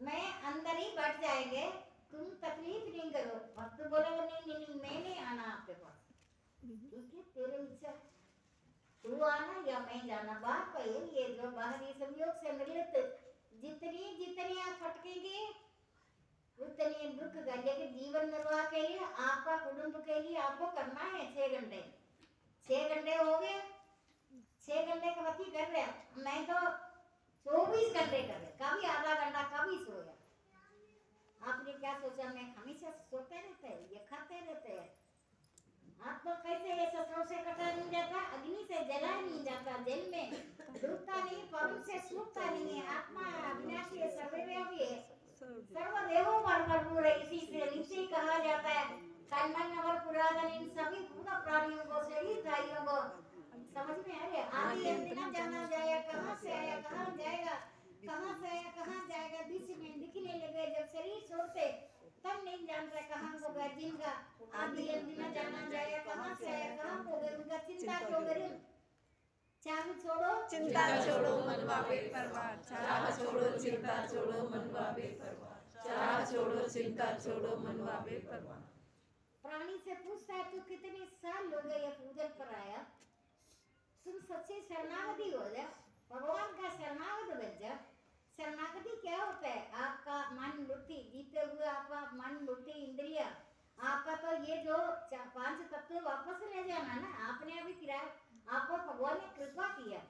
मैं अंदर ही बैठ जाएंगे, तुम तकलीफ नहीं करो। भक्त बोलेगा नहीं नहीं नहीं, मैं नहीं आना आपके पास, ठीक है तेरी इच्छा, तू आना या मैं जाना। बात तो यही है, जो बाहरी संयोग से नियुक्त जितनी जितनी आप फटकेंगे उतनी दुख का, लेकिन जीवन निर्वाह के लिए आपका कुटुंब के लिए आपको करना है 6 घंटे। 6 घंटे हो गए, 6 घंटे का बात ही कर रहे हैं, मैं तो 24 घंटे कर रहे, कभी आधा घंटा कभी सोया। आपने क्या सोचा मैं हमेशा सोते रहते हैं, ये खाते रहते हैं? आपको कैसे ये शस्त्रों से कटा नहीं जाता, अग्नि से जला नहीं जाता, जल में डूबता नहीं, पवन से सूखता नहीं है, आत्मा अविनाशी है, सर्वव्यापी है, सर्वदेवों पर भरपूर है। इसी से नीचे कहा जाता है तन्मन और पुरातन इन सभी भूत प्राणियों को, शरीरधारियों को समझ में आ रहा है? आदि अंत न जाना जाएगा, कहाँ से आया कहाँ जाएगा, कहाँ से आया कहाँ जाएगा, बीच में दिखने लगे जब शरीर छोड़ते तब नहीं जानता कहाँ को गए। जिनका आदि अंत न जाना जाएगा, कहाँ से आया कहाँ को गए, उनका चिंता क्यों करें? चाह छोड़ो चिंता छोड़ो मन वावे परवार, चाह छोड़ो चिंता छोड़ो मन वावे परवार, चाह छोड़ो चिंता छोड़ो मन वावे परवार। प्राणी से पूछता है तू कितने साल हो गए ये पूजन पर आया, तुम सच्चे शरणागति हो जा, भगवान का शरणागत बन जा। शरणागति क्या होता है? आपका मन बुद्धि जीते हुए, आपका मन बुद्धि इंद्रिया, आपका तो ये जो 5 तत्व वापस ले जाना ना, आपने अभी किया, आपको भगवान ने कृपा किया,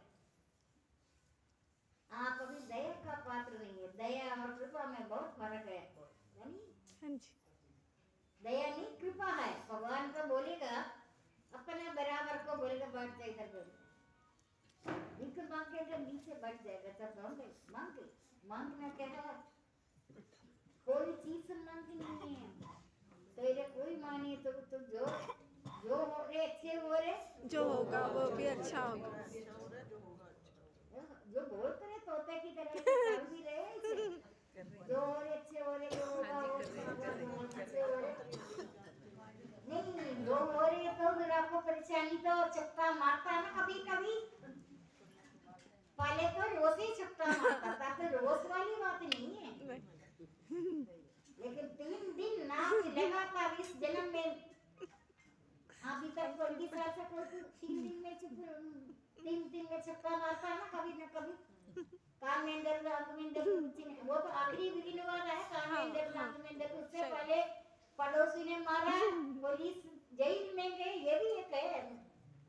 आप अभी दया का पात्र नहीं है। दया और कृपा में बहुत फर्क है, यानी दया नहीं कृपा है। भगवान को बोलेगा अपने बराबर को बोलेगा बैठ जाए इधर बोल, भिख मांगेगा नीचे बैठ जाएगा, तब मांगे मांगना क्या है? कोई चीज मांगनी नहीं है, तेरे कोई माने तो जो हो रहे अच्छे हो रहे, जो होगा वो भी अच्छा होगा। जो बोलते रहे तोते की तरह कर भी रहे ऐसे, जो हो रहे अच्छे हो रहे, जो होगा वो अच्छे हो रहे। नहीं, जो हो रहे तो फिर आपको परेशानी तो चक्का मारता है ना कभी कभी, पहले तो रोज ही चक्का मारता था, तो रोज वाली बात नहीं है, लेकिन 3 दिन ना लगातार इस जन्म में, अभी तक 20 साल से कोई 3 दिन में 3 दिन में चक्का मारता है ना कभी न कभी। कामेंडर वो तो आखिरी बिगिन वाला है, कामेंडर उससे पहले पड़ोसी ने मारा, पुलिस जेल में गए, ये भी एक है।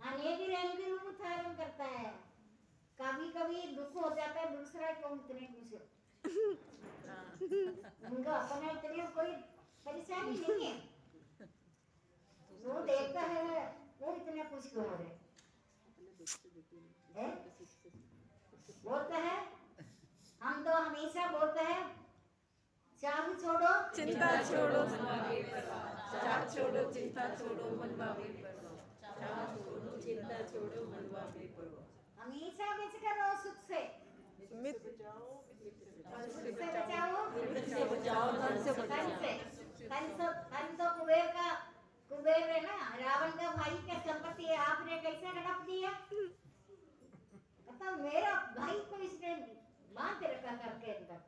अनेक रंग रूप धारण करता है, कभी कभी दुख हो जाता है दूसरा को उतने कुछ उनका अपना इतने कोई परेशानी नहीं है, वो देखता है वो इतने कुछ क्यों हो रहे हैं? बोलता है, हम तो हमेशा बोलते हैं चाह छोड़ो चिंता छोड़ो चाह छोड़ो चिंता छोड़ो मन वावे परवार, चाह छोड़ो चिंता छोड़ो मन वावे परवार। हमेशा बच कर रहो सुख से, मित्र सुख से बचाओ, बचाओ धन से धन तो कुबेर है ना, रावण का भाई का संपत्ति है, आपने कैसे हड़प दिया? मतलब मेरा भाई को इसने बांध रखा करके अंदर,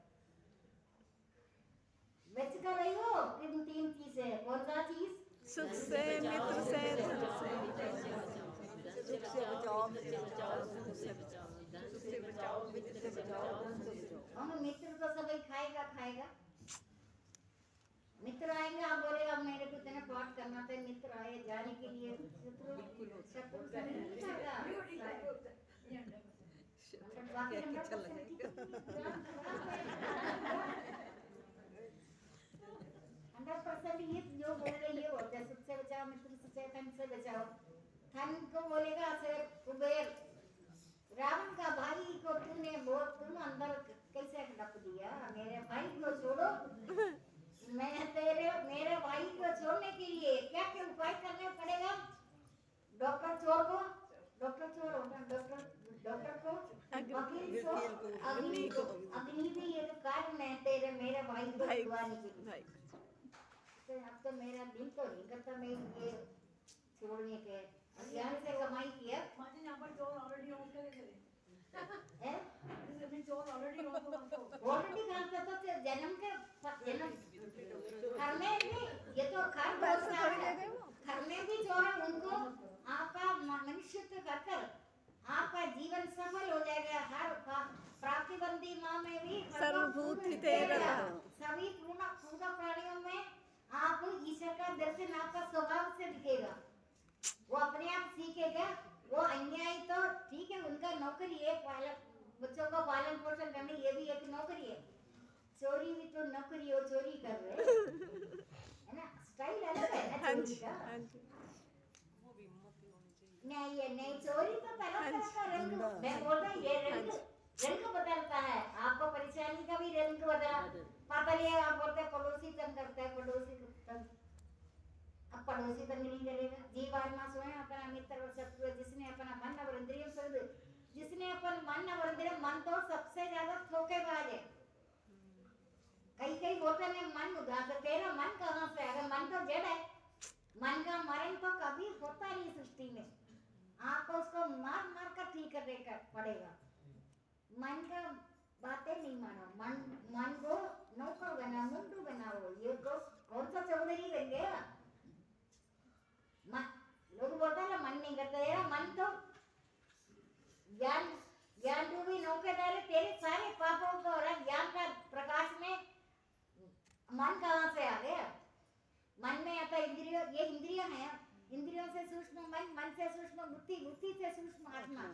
बच कर रही हो। 3 चीजें, कौन सा चीज? सुख से मित्र से धन से, सुख से बचाओ मित्र से बचाओ, धन से बचाओ, धन से बचाओ मित्र से बचाओ, धन से बचाओ। हम मित्र तो सभी खाएगा, मित्र आएंगे, आप बोलेगा मेरे को इतना पाठ करना था, मित्र आए जाने के लिए, शत्रु से नहीं खाएगा। ये जो बोल रहे ये होता है, सुख से बचाओ मित्र से बचाओ, धन से बचाओ। धन को बोलेगा कुबेर, रावण का भाई को तुम अंदर कैसे ढक दिया? मेरे भाई को छोड़ो, मेरे भाई को छोड़ने के लिए क्या क्या उपाय करने पड़ेगा? डॉक्टर चोर को, डॉक्टर चोर होता, डॉक्टर को, वकील को, अग्नि को, अग्नि भी एक कारण है तेरे मेरे भाई को भाई छुड़वाने के लिए। भाई तो अब तो मेरा दिल तो नहीं करता मैं ये छोड़ने के, अज्ञान से कमाई किया माजी यहाँ पर चोर ऑलरेडी ऑन करे है, चोर ऑलरेडी ऑन तो ऑलरेडी करता तो जन्म के जन्म घर में भी ये तो घर बहुत सारा है, घर में भी चोर है, उनको आपका मनुष्यत्व कर आपका जीवन सफल हो जाएगा। हर प्राप्तिबंदी माँ में भी सर्वभूत तेरा सभी पूर्ण प्राणियों में आप ईश्वर का दर्शन आपका स्वभाव से दिखेगा। वो अपने आप सीखेगा। वो अन्याय तो ठीक है, उनका नौकरी है, बच्चों का पालन पोषण करने, ये भी एक नौकरी है। चोरी भी तो नौकरी है, चोरी कर रहे है ना, स्टाइल अलग है ना चोरी का। नहीं चोरी तो तरह का रंग, मैं बोल रहा हूँ ये रंग बदलता है, आपको परेशानी का भी रंग पता नहीं है। आप बोलते हैं पड़ोसी तंग करता है, पड़ोसी तंग, अब पड़ोसी तंग नहीं करेगा। जीव आत्मा स्वयं अपना मित्र और शत्रु, जिसने अपना मन और इंद्रिय जिसने अपन मन और इंद्रिय, मन तो सबसे ज्यादा धोखेबाज है। कई बोलते हैं मन उदास है, तेरा मन कहाँ से आएगा? मन तो जड़ है, मन का मरण तो कभी होता नहीं सृष्टि में, आपको उसको मार कर ठीक करने का पड़ेगा। मन का बातें नहीं मानो, मन को नौकर बनाओ, मुंडू बनाओ, ये कौन सा चौधरी बन गया? लोग बोलता है मन नहीं करता, तेरा मन तो ज्ञान रूपी नौके डाले तेरे सारे पापों को, और ज्ञान का प्रकाश में मन कहाँ से आ गया? मन में आता इंद्रियों, ये इंद्रियां हैं, इंद्रियों से सूक्ष्म मन, मन से सूक्ष्म बुद्धि, बुद्धि से सूक्ष्म आत्मा।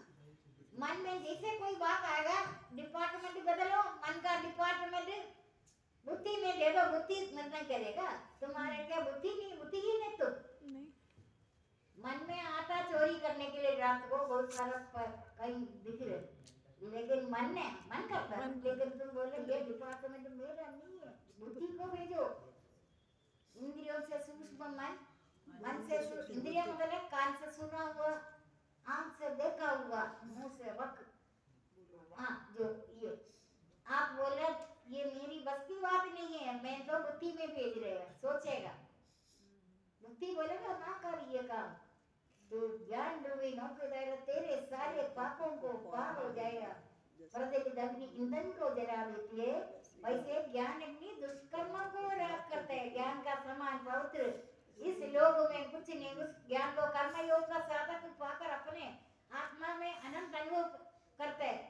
मन में जैसे कोई बात आएगा, डिपार्टमेंट बदलो, मन का डिपार्टमेंट बुद्धि में ले लो, बुद्धि निर्णय करेगा। तुम्हारे क्या बुद्धि नहीं, बुद्धि ही नहीं तो नहीं मन में आता चोरी करने के लिए, रात को बहुत सारा कहीं दिख रहे, लेकिन मन करता है। लेकिन तुम बोले ये डिपार्टमेंट मेरा नहीं है, बुद्धि को भेजो। इंद्रियों से सूक्ष्म मन से इंद्रिय मतलब कान से सुना हुआ, आंख से देखा हुआ, मुंह से वक, हाँ जो ये आप बोले ये मेरी बस की बात नहीं है, मैं तो बुद्धि में भेज रहे हैं, सोचेगा। बुद्धि बोलेगा ना कर ये काम, तो ज्ञान रूपी नौकरी दायरा तेरे सारे पापों को पार हो जाएगा। प्रतिदिन अग्नि ईंधन को जला देती है, वैसे ज्ञान अग्नि दुष्कर्मों को राख करता है। ज्ञान का समान पवित्र इस लोक में कुछ नहीं, उस ज्ञान को कर्म योग का साधक पाकर अपने आत्मा में अनंत अनुभव करते हैं।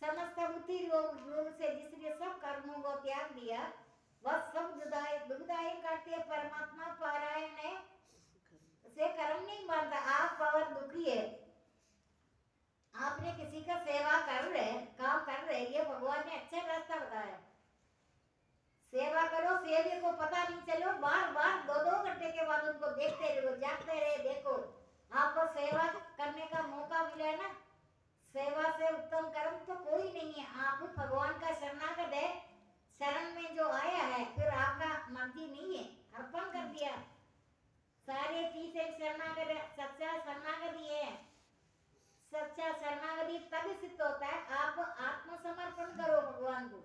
समस्त बुद्धि योग से जिसने सब कर्मों को त्याग दिया, वह सब दुखदायक करते हैं। परमात्मा पारायण है, से कर्म नहीं मानता। आप और दुखी है, आपने किसी का सेवा कर रहे, काम कर रहे, ये भगवान ने अच्छा रास्ता बताया। सेवा करो, सेवे को पता नहीं चलो, बार 2-2 घंटे के बाद उनको देखते रहो, जागते रहे, देखो आपको सेवा करने का मौका मिला है ना। सेवा से उत्तम कर्म तो कोई नहीं है। आप भगवान का शरणागत है, शरण में जो आया है, फिर आपका मर्जी नहीं है, अर्पण कर दिया। सारे चीज एक शरणागत है, सच्चा शरणागत ही है। सच्चा शरणागति तभी सिद्ध होता है, आप आत्मसमर्पण करो भगवान को।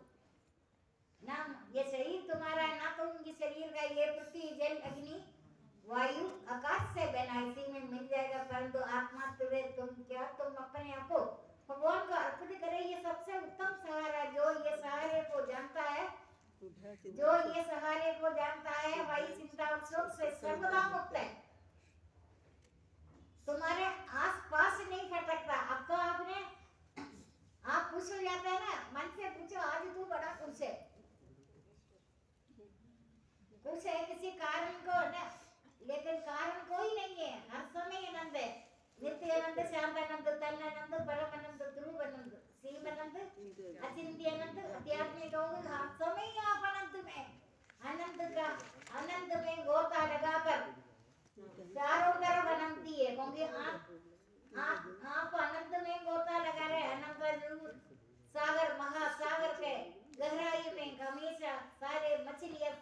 ना ये शरीर तुम्हारा है, ना तुम ये शरीर का, ये पृथ्वी जल अग्नि वायु आकाश से बना, इसी में मिल जाएगा। परंतु आत्मा तुम अपने आप को भगवान को अर्पित करें, ये सबसे उत्तम सहारा। जो ये सहारे को जानता है, जो ये सहारे को जानता है, वही चिंता और शोक से सर्वदा मुक्त है। तुम्हारे आस पास नहीं भटकता। अब तो आप खुश हो जाते हैं ना, मन से पूछो आज तू बड़ा खुश है, खुश है किसी कारण को ना, लेकिन कारण कोई नहीं है। हर समय आनंद है, नित्य आनंद, शांत आनंद, तन आनंद, परम आनंद, ध्रुव आनंद, शिव आनंद, अचिंत्य आनंद, आध्यात्मिक आनंद। हर समय आप आनंद में गोता लगाकर चारों तरफ आनंद है, क्योंकि आप आनंद में गोता लगा रहे। अनंत सागर महासागर के गहराई में हमेशा सारे मछलियां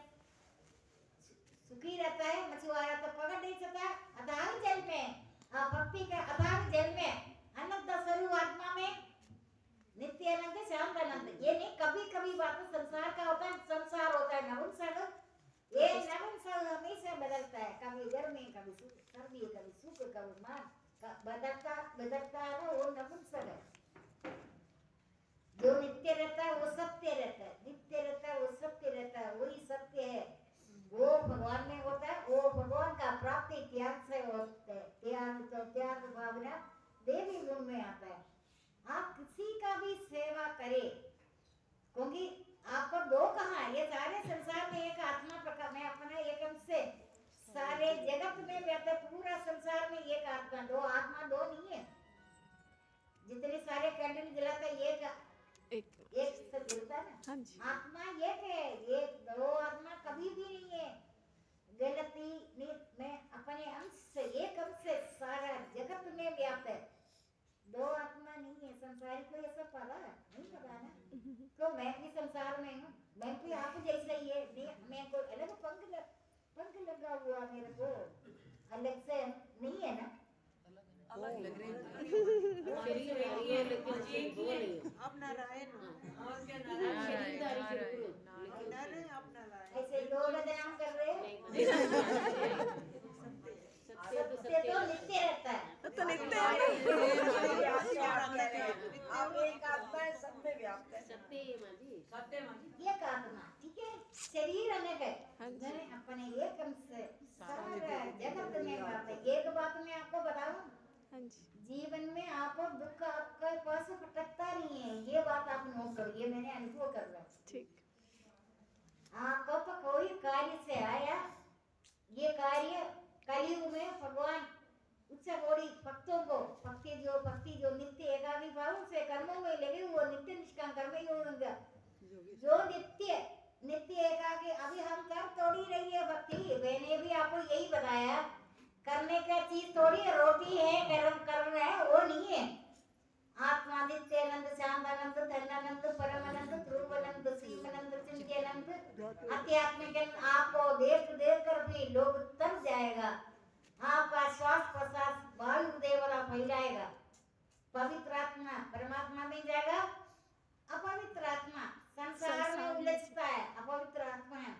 कभी सुख, सर्दी है कभी सुख, कभी मान, बदलता है ना, वो नपुंसक है। जो नित्य रहता है वो सत्य रहता है, नित्य रहता है वो सत्य रहता है, वही सत्य है, वो भगवान में होता है। वो भगवान का प्राप्ति त्याग से होता है। त्याग तो त्याग भावना देवी गुण में आता है। आप किसी का भी सेवा करें, क्योंकि आपको दो कहाँ है, ये सारे संसार में एक आत्मा प्रकाश में अपना एक अंश से सारे जगत में व्याप्त, पूरा संसार में एक आत्मा, दो आत्मा दो नहीं है। जितने सारे कैंडल जलाते एक से जलता ना, हाँ जी। आत्मा एक है, एक दो आत्मा कभी भी नहीं है। गलती में अपने अंश से, एक अंश से सारा जगत में व्याप्त है, दो आत्मा नहीं है। संसारी को ये सब पता है नहीं? पता ना, तो मैं भी संसार में हूँ, मैं भी आप जैसा ही है। मैं कोई अलग पंख लगा हुआ मेरे को अलग से नहीं है ना। अलग लग रही शरीर है ये, लेकिन एक ही है। अब नारायण शरीरधारी से अब नारायण ऐसे दो बदनाम कर रहे हो। सत्य तो नित्य रहता है। तो नित्य आप एक आत्मा है, सब में व्याप्त है। सत्य माँ जी। एक आत्मा, ठीक है, शरीर अलग है, हाँ जी। मैंने अपने एक अंश से सारा जगत में व्याप्त है। एक बात मैं आपको बताऊं, हाँ जी। जीवन में आपको दुख आपके पास फटकता नहीं है, ये बात आप नोट करो, ये मैंने अनुभव कर रहा हूँ। ठीक। आपको तो कोई कार्य से आया, ये कार्य कलयुग में भगवान उच्च कोटि भक्तों को, भक्ति जो नित्य एकाग्र भाव से कर्मों में लगे, वो नित्य निष्काम कर्म योग, जो नित्य एकाग्र, अभी हम कर थोड़ी रही है भक्ति, मैंने भी आपको यही बताया, करने का चीज थोड़ी है, रोटी है, कर्म कर रहे हैं, वो नहीं है। आत्मा नित्यानंद, शांतानंद, धनानंद, परमानंद, ध्रुवानंद, शिवानंद, चिंत्यानंद, अध्यात्मिक आपको देख देख कर भी लोग तर जाएगा। आपका श्वास प्रश्वास वायु देवता फैलाएगा। पवित्र आत्मा परमात्मा में जाएगा, अपवित्र आत्मा संसार में उलझता है, अपवित्र आत्मा है।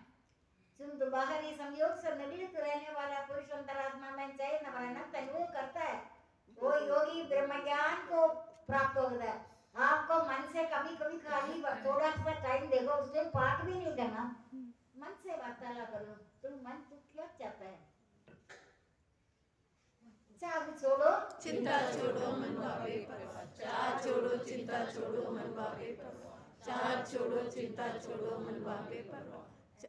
शुद्ध बाहरी संयोग से नलित रहने वाला पुरुष अंतरात्मा में चैन आनंद अनुभव करता है, वो योगी ब्रह्म ज्ञान को प्राप्त होता है। आपको मन से कभी कभी खाली थोड़ा सा टाइम देखो, उस दिन पाठ भी नहीं करना, मन से वार्तालाप करो, तुम मन तू क्या चाहता है, चाह छोड़ो चिंता छोड़ो मन भावे परवाह, चाह छोड़ो चिंता छोड़ो मन भावे परवाह, चाह छोड़ो चिंता छोड़ो मन भावे परवाह।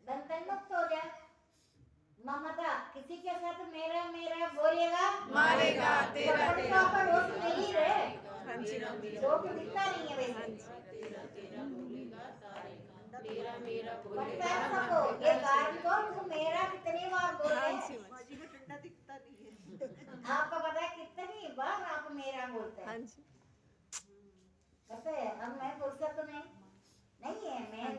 बंधन मुक्त हो जा। ममता, किसी के साथ मेरा मेरा बोलेगा मारेगा, तेरा तेरा पर रोक नहीं रहे, हाँ जी। हाँ जी। रोक दिखता नहीं है वैसे। तेरा तेरा बोलेगा तारेगा, मेरा मेरा पता बोलेगा है सबको, ये कारण कौन, तू मेरा कितनी बार बोले, हाँ जी। माजी को ठंडा दिखता नहीं है। आपको पता है कितनी बार आप मेरा बोलते हाँ हैं, जी। पता है। अब मैं फुर्सत नहीं है, मैं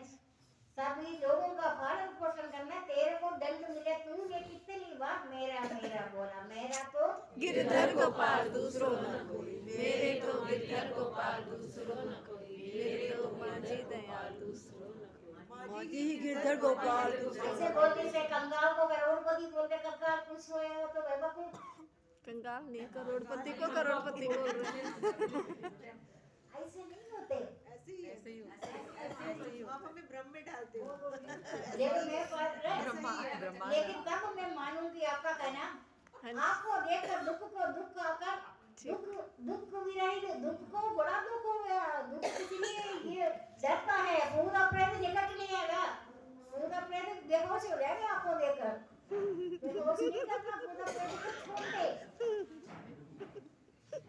सभी लोगों का पालन पोषण करना, तेरे को दंड मिले, तूने कितनी बार मेरा मेरा बोला, मेरा तो गिरधर गोपाल दूसरो न कोई, मेरे तो गिरधर गोपाल दूसरो न कोई, मेरे तो मांझी दयाल दूसरो न कोई। माजी ही गिरधर गोपाल ऐसे बोलने से कंगाल को करोड़पति बोलते, कंगाल खुश हुए हो तो बेवकूफ, कंगाल नहीं, करोड़पति को करोड़पति बोल रहे हैं। ऐसे नहीं होते। ऐसे ही आप हमें भ्रम में डालते हो। लेकिन तब मैं मानूंगी आपका कहना, आपको देखकर दुख को दुख आकर दुख विरहित, दुख को बड़ा दुख हो गया, दुख इसलिए ये डरता है, पूरा प्रेत निकट नहीं आएगा, पूरा प्रेत बेहोश हो जाएगा आपको देखकर, बेहोश नहीं करना, पूरा प्रेत को छोड़ दे,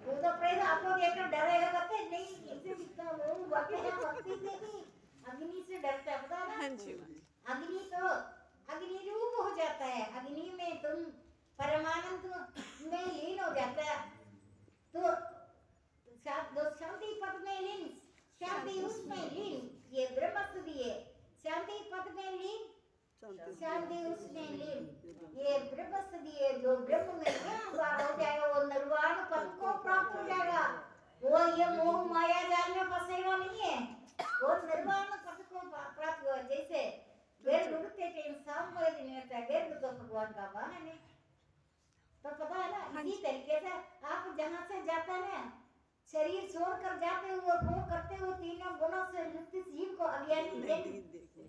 पूरा प्रेत आपको देखकर डरेगा, कहते नहीं इसे दिखता वो भक्ति से ही अग्नि से डरता है, पता है हाँ ना। जी। अग्नि तो अग्नि रूप हो जाता है, अग्नि में तुम परमानंद में लीन हो जाता है, तो शांति पद में लीन, शांति उसमें लीन, ये ब्रह्म स्तुति है, शांति पद में लीन, शांति उसमें लीन, ये ब्रह्म स्तुति है। जो ब्रह्म में लीन हो जाएगा वो निर्वाण पद को प्राप्त हो जाएगा, वो ये मोह माया जाल में फंसेगा नहीं है, वो निर्वाण पद को प्राप्त हुआ। जैसे बेर डूबते टाइम शाम वाले दिन होता है, बेर तो भगवान का वाहन है, तो पता है ना, इसी तरीके से आप जहाँ से जाता है ना, शरीर छोड़कर जाते हुए भोग करते हुए तीनों गुणों से युक्त जीव को अज्ञानी जन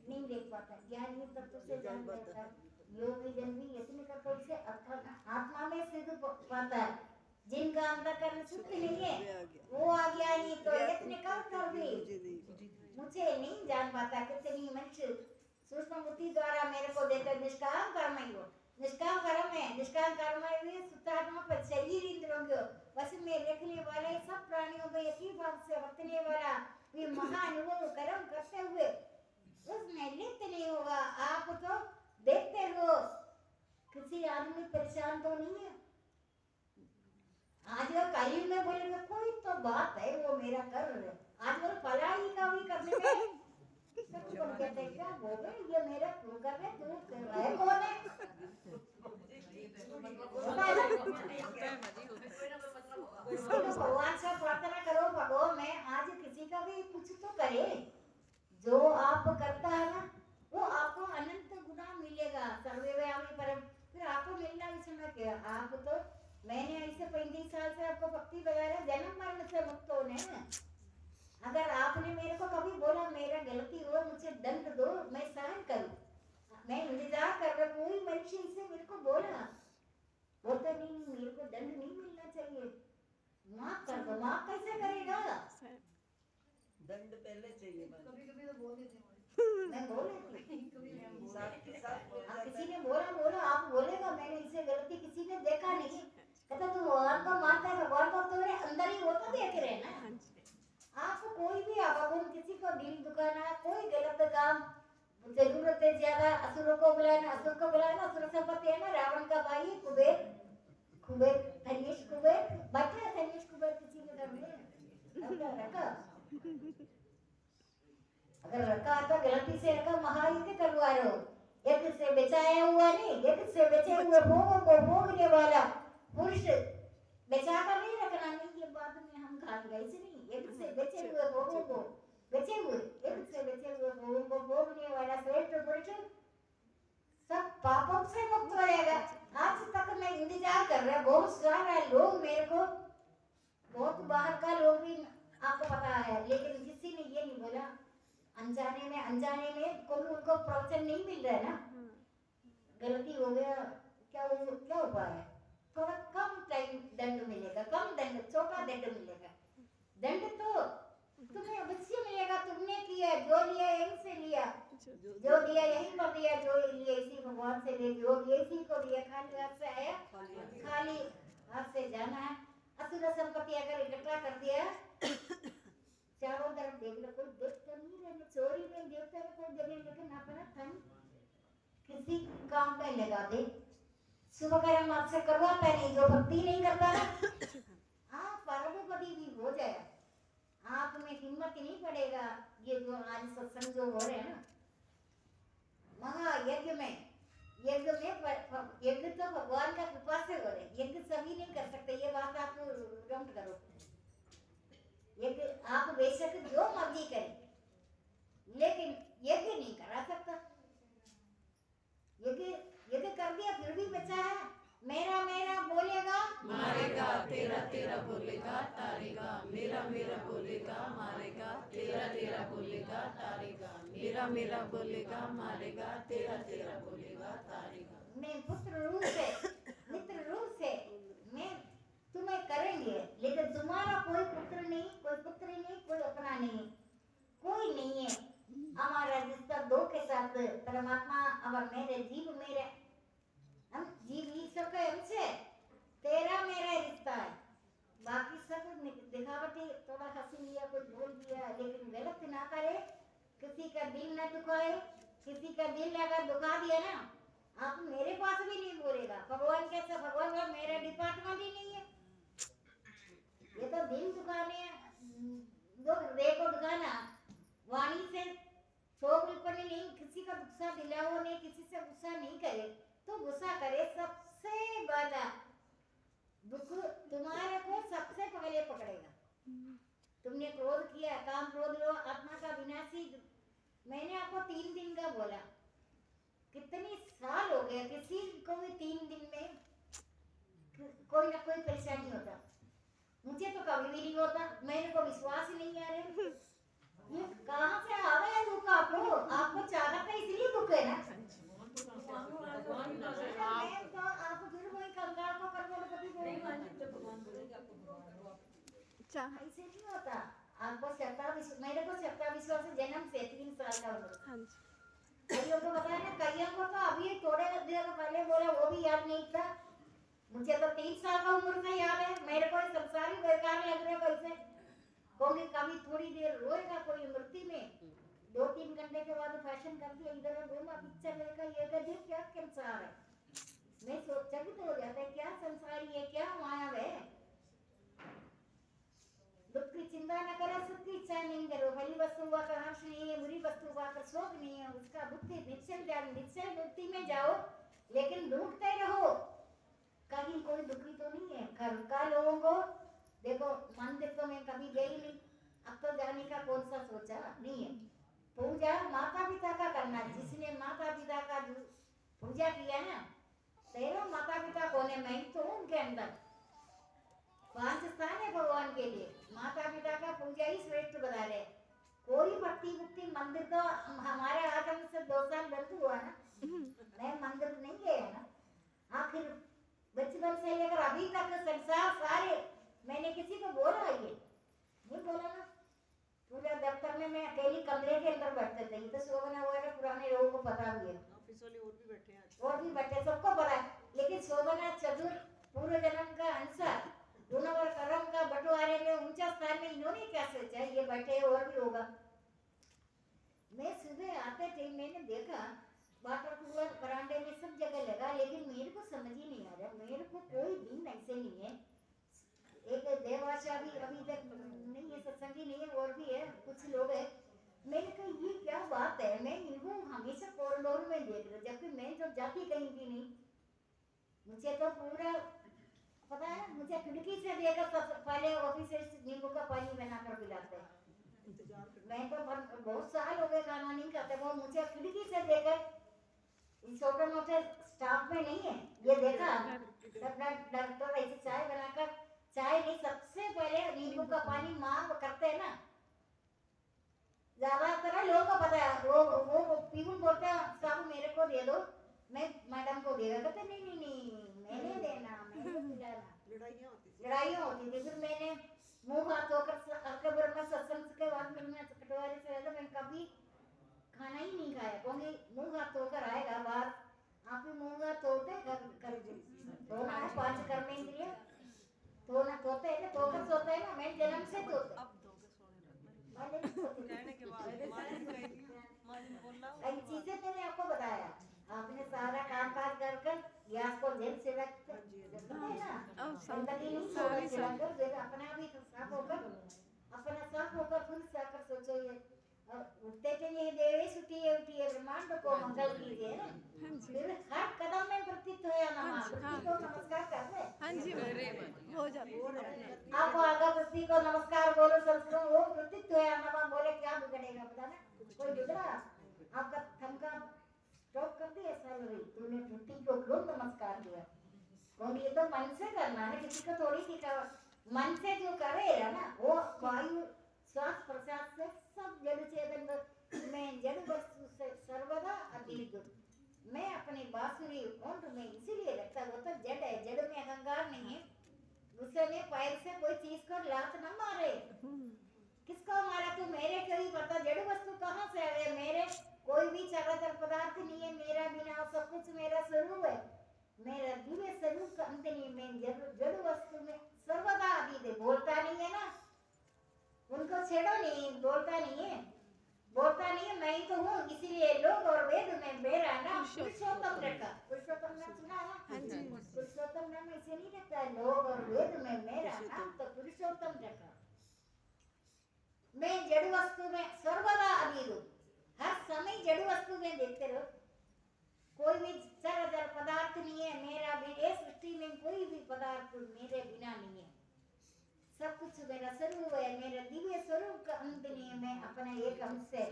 नहीं देख पाता, ज्ञानी तत्व से जान लेता है। योगी जन भी यत्न करके इसे आत्मा में सिद्ध पाता है। जिनका अंतःकरण शुद्ध नहीं है वो अज्ञानी तो यत्न कर भी मुझे नहीं जान पाता। कितनी मनुष्य सूक्ष्म बुद्धि द्वारा मेरे को देकर निष्काम कर्म ही निष्काम कर्म है, निष्काम कर्म में शुद्धात्मा पर शरीर इंद्रियों को वश में रखने वाले सब प्राणियों में एक ही भाव से वर्तने वाला भी महाअनुभव कर्म करते हुए उसमें लिप्त नहीं होगा। आप तो देखते हो किसी आदमी परेशान तो नहीं है। आज वो कलयुग में बोलेगा कोई तो बात है वो मेरा कर रहे, आज वो फलाई का भी करने में सब लोग कहते हैं क्या बोले ये मेरा क्यों कर रहे, तू कर रहा है कौन है। भगवान से प्रार्थना करो, भगवान मैं आज किसी का भी कुछ तो करे, जो आप करता है ना वो आपको अनंत गुना मिलेगा। सर्वव्यापी परम फिर आपको मिलना इसमें क्या, आप तो मैंने ऐसे 35 साल से आपको भक्ति वगैरह जन्म मरण से मुक्त होने हैं। अगर आपने मेरे को कभी बोला मेरा गलती हो मुझे दंड दो, मैं सहन करूं, मैं इंतजार कर रहा, कोई मनुष्य इसे मेरे को बोला बोलता नहीं मेरे को दंड नहीं मिलना चाहिए, माफ कर दो। माफ कैसे करेगा, दंड पहले चाहिए। कभी तो बोल देते हैं मैं बोल रही थी साथ किसी ने बोला आप बोलेगा मैंने इसे गलती किसी ने देखा नहीं, कहता तू भगवान को मानता है, भगवान को तुम्हारे अंदर ही वो तो देख रहे ना। आपको कोई भी अवगुण किसी को दिल दुखाना, कोई गलत काम, जरूरत है ज्यादा असुरों को बुलाना, असुर को बुलाना, असुर संपत्ति है ना, रावण का भाई कुबेर धनेश कुबेर बैठा है, धनेश कुबेर किसी के घर में रखा, अगर रखा आता गलती से रखा महायुद्ध करवा रहे हो, एक से बचाया हुआ नहीं, एक से बचे हुए भोगों को भोगने वाला पुरुष बचा कर नहीं रखना, नहीं ये बाद में हम खान गए से नहीं, एक से बचे हुए भोगों को भोगने वाला श्रेष्ठ पुरुष सब पापों से मुक्त हो जाएगा। आज तक मैं इंतजार कर रहा, बहुत सारा लोग मेरे को, बहुत बाहर का लोग भी आपको पता है, लेकिन किसी ने ये नहीं बोला, अनजाने में कोई उनको प्रवचन नहीं मिल रहा है ना, गलती हो गया क्या उपाय है, थोड़ा कम टाइम दंड मिलेगा, कम दंड, छोटा दंड मिलेगा, दंड तो तुम्हें अवश्य मिलेगा, तुमने किया जो लिया यहीं से लिया, जो दिया यहीं पर दिया, जो लिया इसी भगवान से ले, जो दिया इसी को दिया, खाली हाथ से आया खाली हाथ से जाना है। असुर संपत्ति अगर इकट्ठा कर दिया चारों तरफ देख लो, कोई देखता नहीं है, चोरी में देखता है कोई जगह, लेकिन अपना धन किसी काम पे लगा दे, शुभ कर्म आपसे करवाता नहीं, जो भक्ति नहीं करता ना आप परमपति भी हो जाए, आप में हिम्मत नहीं पड़ेगा। ये जो आज सत्संग जो हो रहे हैं ना, महायज्ञ में यज्ञ तो भगवान का कृपा से हो रहे, यज्ञ सभी नहीं कर सकते, ये बात आप नोट करो। यज्ञ आप बेशक जो मर्जी करें, लेकिन यज्ञ नहीं करा सकता, यज्ञ कर दिया फिर भी बचा है, मेरा बोलेगा मारेगा, तेरा बोलेगा तारेगा, मेरा बोलेगा मारेगा, तेरा बोलेगा तारेगा, मेरा बोलेगा मारेगा, तेरा बोलेगा तारेगा। मैं पुत्र रूप से मित्र रूप से मैं तुम्हें करेंगे, लेकिन तुम्हारा कोई पुत्र नहीं, कोई पुत्री नहीं, कोई अपना नहीं, कोई नहीं है। हमारा रिश्ता दो के साथ, परमात्मा और मेरे जीव मेरे, हम जीव ईश्वर के अंश है, तेरा मेरा रिश्ता है, बाकी सब दिखावटी, थोड़ा हंसी लिया, कुछ बोल दिया, लेकिन गलत ना करे, किसी का दिल ना दुखाए, किसी का दिल अगर दुखा दिया ना, आप मेरे पास भी नहीं बोलेगा, भगवान कैसा, भगवान का मेरा डिपार्टमेंट ही नहीं है, ये तो दिल दुखाने, जो हृदय को दुखाना, वाणी से शोक उत्पन्न नहीं, किसी का गुस्सा दिलाओ नहीं, किसी से गुस्सा नहीं करे, तो गुस्सा करे, सबसे बड़ा दुख तुम्हारे को सबसे पहले पकड़ेगा। तुमने क्रोध किया, काम क्रोध लो, आत्मा का विनाशी, मैंने आपको 3 दिन का बोला, कितनी साल हो गया, किसी को भी 3 दिन में कोई ना कोई परेशानी होता। मुझे तो कभी भी नहीं होता, मेरे को विश्वास ही नहीं आ रहा ये कहाँ से आ रहा है दुख आपको चाहना था इसलिए दुख है ना। मैं तो आप फिर वही कंगाल को करोड़पति बोलूंगा, ऐसे नहीं होता। आपको मेरे को सत्ता विश्वास है जन्म से 3 साल का उम्र। कईयों को बताया ना, कईयों को तो अभी थोड़े देर पहले बोला वो भी याद नहीं था। मुझे तो 3 साल का उम्र का याद है। मेरे को संसार ही बेकार लग रहा है वैसे। कोई कभी थोड़ी देर रोएगा कोई मृत्यु में, 2-3 घंटे के बाद फैशन कर दिया इधर घूमा पिक्चर देखा, ये कर क्या संसार है। मैं चकित हो जाता है क्या संसार ये क्या माया है। दुख की चिंता न करो, सुख की इच्छा नहीं करो, भली वस्तु हुआ का हर्ष नहीं है, बुरी वस्तु हुआ का शोक नहीं है। उसका बुद्धि निश्चल बुद्धि में जाओ, लेकिन ढूंढते रहो कहीं कोई दुखी तो नहीं है। घर का लोगों को देखो, मंदिर तो मैं कभी गई नहीं, अब तो जाने का कौन सा सोचा नहीं है। पूजा माता पिता का करना, जिसने माता पिता का पूजा किया ना, तेरह माता पिता कौन है, मैं तो उनके अंदर 5 स्थान है भगवान के लिए। माता पिता का पूजा ही श्रेष्ठ बता रहे। कोई भक्ति मुक्ति मंदिर तो हमारे आगमन से 2 साल बंद हुआ ना, मैं मंदिर नहीं गया ना। आखिर बचपन से लेकर अभी तक संसार सारे मैंने किसी को बोला ये नहीं बोला ना। पूरा दफ्तर में मैं अकेली कमरे के अंदर बैठते थे, तो शोभना वगैरह पुराने लोगों को पता भी है, ऑफिस वाले और भी बैठे हैं, और भी बैठे सबको पता है। लेकिन शोभना चतुर पूर्व जन्म का अनुसार दोनों और कर्म का बंटवारे में ऊंचा स्थान में इन्होंने क्या सोचा ये बैठे और भी होगा। मैं सुबह आते थे, मैंने देखा वाटर कूलर बरामदे में सब जगह लगा, लेकिन मेरे को समझ ही नहीं आ रहा। मेरे को कोई दिन ऐसे नहीं है। एक देवाशा भी अभी तक नहीं है, सत्संगी नहीं है, और भी है कुछ लोग है। मैंने कहा ये क्या बात है, मैं इनको हमेशा कॉरिडोर में देख रहा, जबकि मैं तो जाती कहीं भी नहीं। मुझे तो पूरा पता है, मुझे खिड़की से देखकर सबसे पहले ऑफिसर नींबू का पानी बनाकर पिलाते हैं। मैं तो बहुत साल हो गए खाना नहीं खाते, वो मुझे खिड़की से देखकर, छोटे मोटे स्टाफ में नहीं है ये देखा, डॉक्टर ऐसे चाय बनाकर, चाय नहीं सबसे पहले नींबू का पानी मांग करते हैं ना। ज्यादातर लोगों को पता है, वो पीऊन बोलते हैं साहब मेरे को दे दो, मैं मैडम को देगा, कहते नहीं मैंने देना, मैंने पिलाना। लड़ाइयाँ होती थी। फिर मैंने मुंह हाथ धोकर ब्रह्म सत्संग के बाद मैं कटवारे से रहता, मैं कभी खाना ही नहीं खाया, क्योंकि मुंह हाथ धोकर आएगा बाहर। आप भी मुंह हाथ धोते कर धोना है 5 करने के लिए, धोना धोते है ना, धोकर सोते है ना। मैं जन्म से धोते चीजें मैंने आपको बताया। आपने सारा काम काज कर गैस को जेल से रखते है ना, अपना भी साफ होकर फिर जाकर सोचो ये उठते थे ये देवेश उठिए ब्रह्मांड को मंगल कीजिए। फिर हर कदम में प्रतीत होया नमः, पृथ्वी को नमस्कार कर दे। हाँ जी हो जाता। आप आगा पृथ्वी को नमस्कार बोलो, संस्कृत वो प्रतीत होया नमः बोले, क्या बिगड़ेगा पता ना, कोई बिगड़ा आपका थमका स्टॉप कर दिया सैलरी, तूने पृथ्वी को क्यों नमस्कार किया। क्योंकि ये तो मन से करना है, किसी को थोड़ी सिखा, मन से जो करेगा ना वो वायु श्वास प्रश्वास से सब जड़ चेतन में जड़ वस्तु से सर्वदा अतीत। मैं अपनी बांसुरी कंठ में इसीलिए रखता, वो तो जड़ है, जड़ में अहंकार नहीं है। गुस्से में पैर से कोई चीज को लात न मारे, किसको मारा तू मेरे को ही पता, जड़ वस्तु कहाँ से आए, मेरे कोई भी चराचर पदार्थ नहीं है मेरा बिना, सब कुछ मेरा स्वरूप है, मेरा दिव्य स्वरूप का अंत नहीं। मैं जड़ वस्तु में सर्वदा अतीत है, बोलता नहीं है ना, उनको छेड़ो नहीं, बोलता नहीं है मैं ही तो हूँ। इसीलिए लोग और वेद में मेरा नाम पुरुषोत्तम रखा। पुरुषोत्तम नाम सुना है, पुरुषोत्तम नाम ऐसे नहीं रखता है, लोग और वेद में मेरा नाम तो पुरुषोत्तम रखा। मैं जड़ वस्तु में सर्वदा अधीर हूँ, हर समय जड़ वस्तु में देखते रहो। कोई भी चराचर पदार्थ नहीं है मेरा भी, सृष्टि में कोई भी पदार्थ मेरे बिना नहीं है, सब कुछ मेरा स्वरूप है, मेरा दिव्य स्वरूप का अंत नहीं है। मैं अपने एक अंश से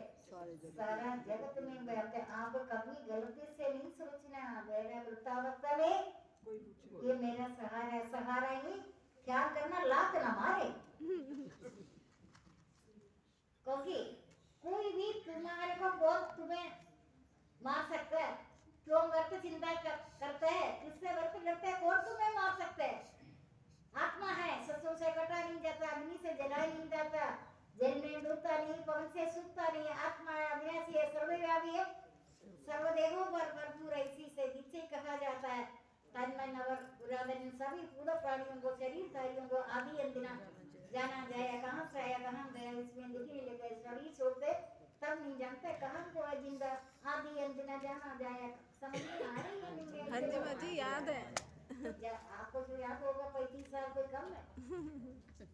सारा जगत में बैठे। आप कभी गलती से नहीं सोचना, मेरा वृत्तावस्था में ये मेरा सहारा है, सहारा ही ख्याल करना लात ना मारे, क्योंकि कोई भी तुम्हारे को बहुत तुम्हें मार सकता है। क्यों व्यर्थ चिंता करता है, किससे व्यर्थ लड़ता है, कौन तुम्हें मार सकता है? आत्मा है, शस्त्रों से कटा नहीं जाता, अग्नि से जलाया नहीं जाता, जल में डूबता नहीं, पवन से सूखता नहीं। आत्मा है, अविनाशी है, सर्वव्यापी है, सर्वदेवों पर भरपूर है। इसी से नीचे कहा जाता है तन मन अवर पुरादन सभी पूर्ण प्राणियों को, शरीरधारियों को आदि अंत न जाना जाए। कहाँ से आया कहाँ गया, इसमें लिखने लगे। शरीर छोड़ते तब नहीं जानते कहाँ को है जिंदा, आदि अंत न जाना जाए। समझ में आ रही है नहीं? हाँ जी माँ जी, याद है। आपको जो याद होगा 35 साल कोई कम है,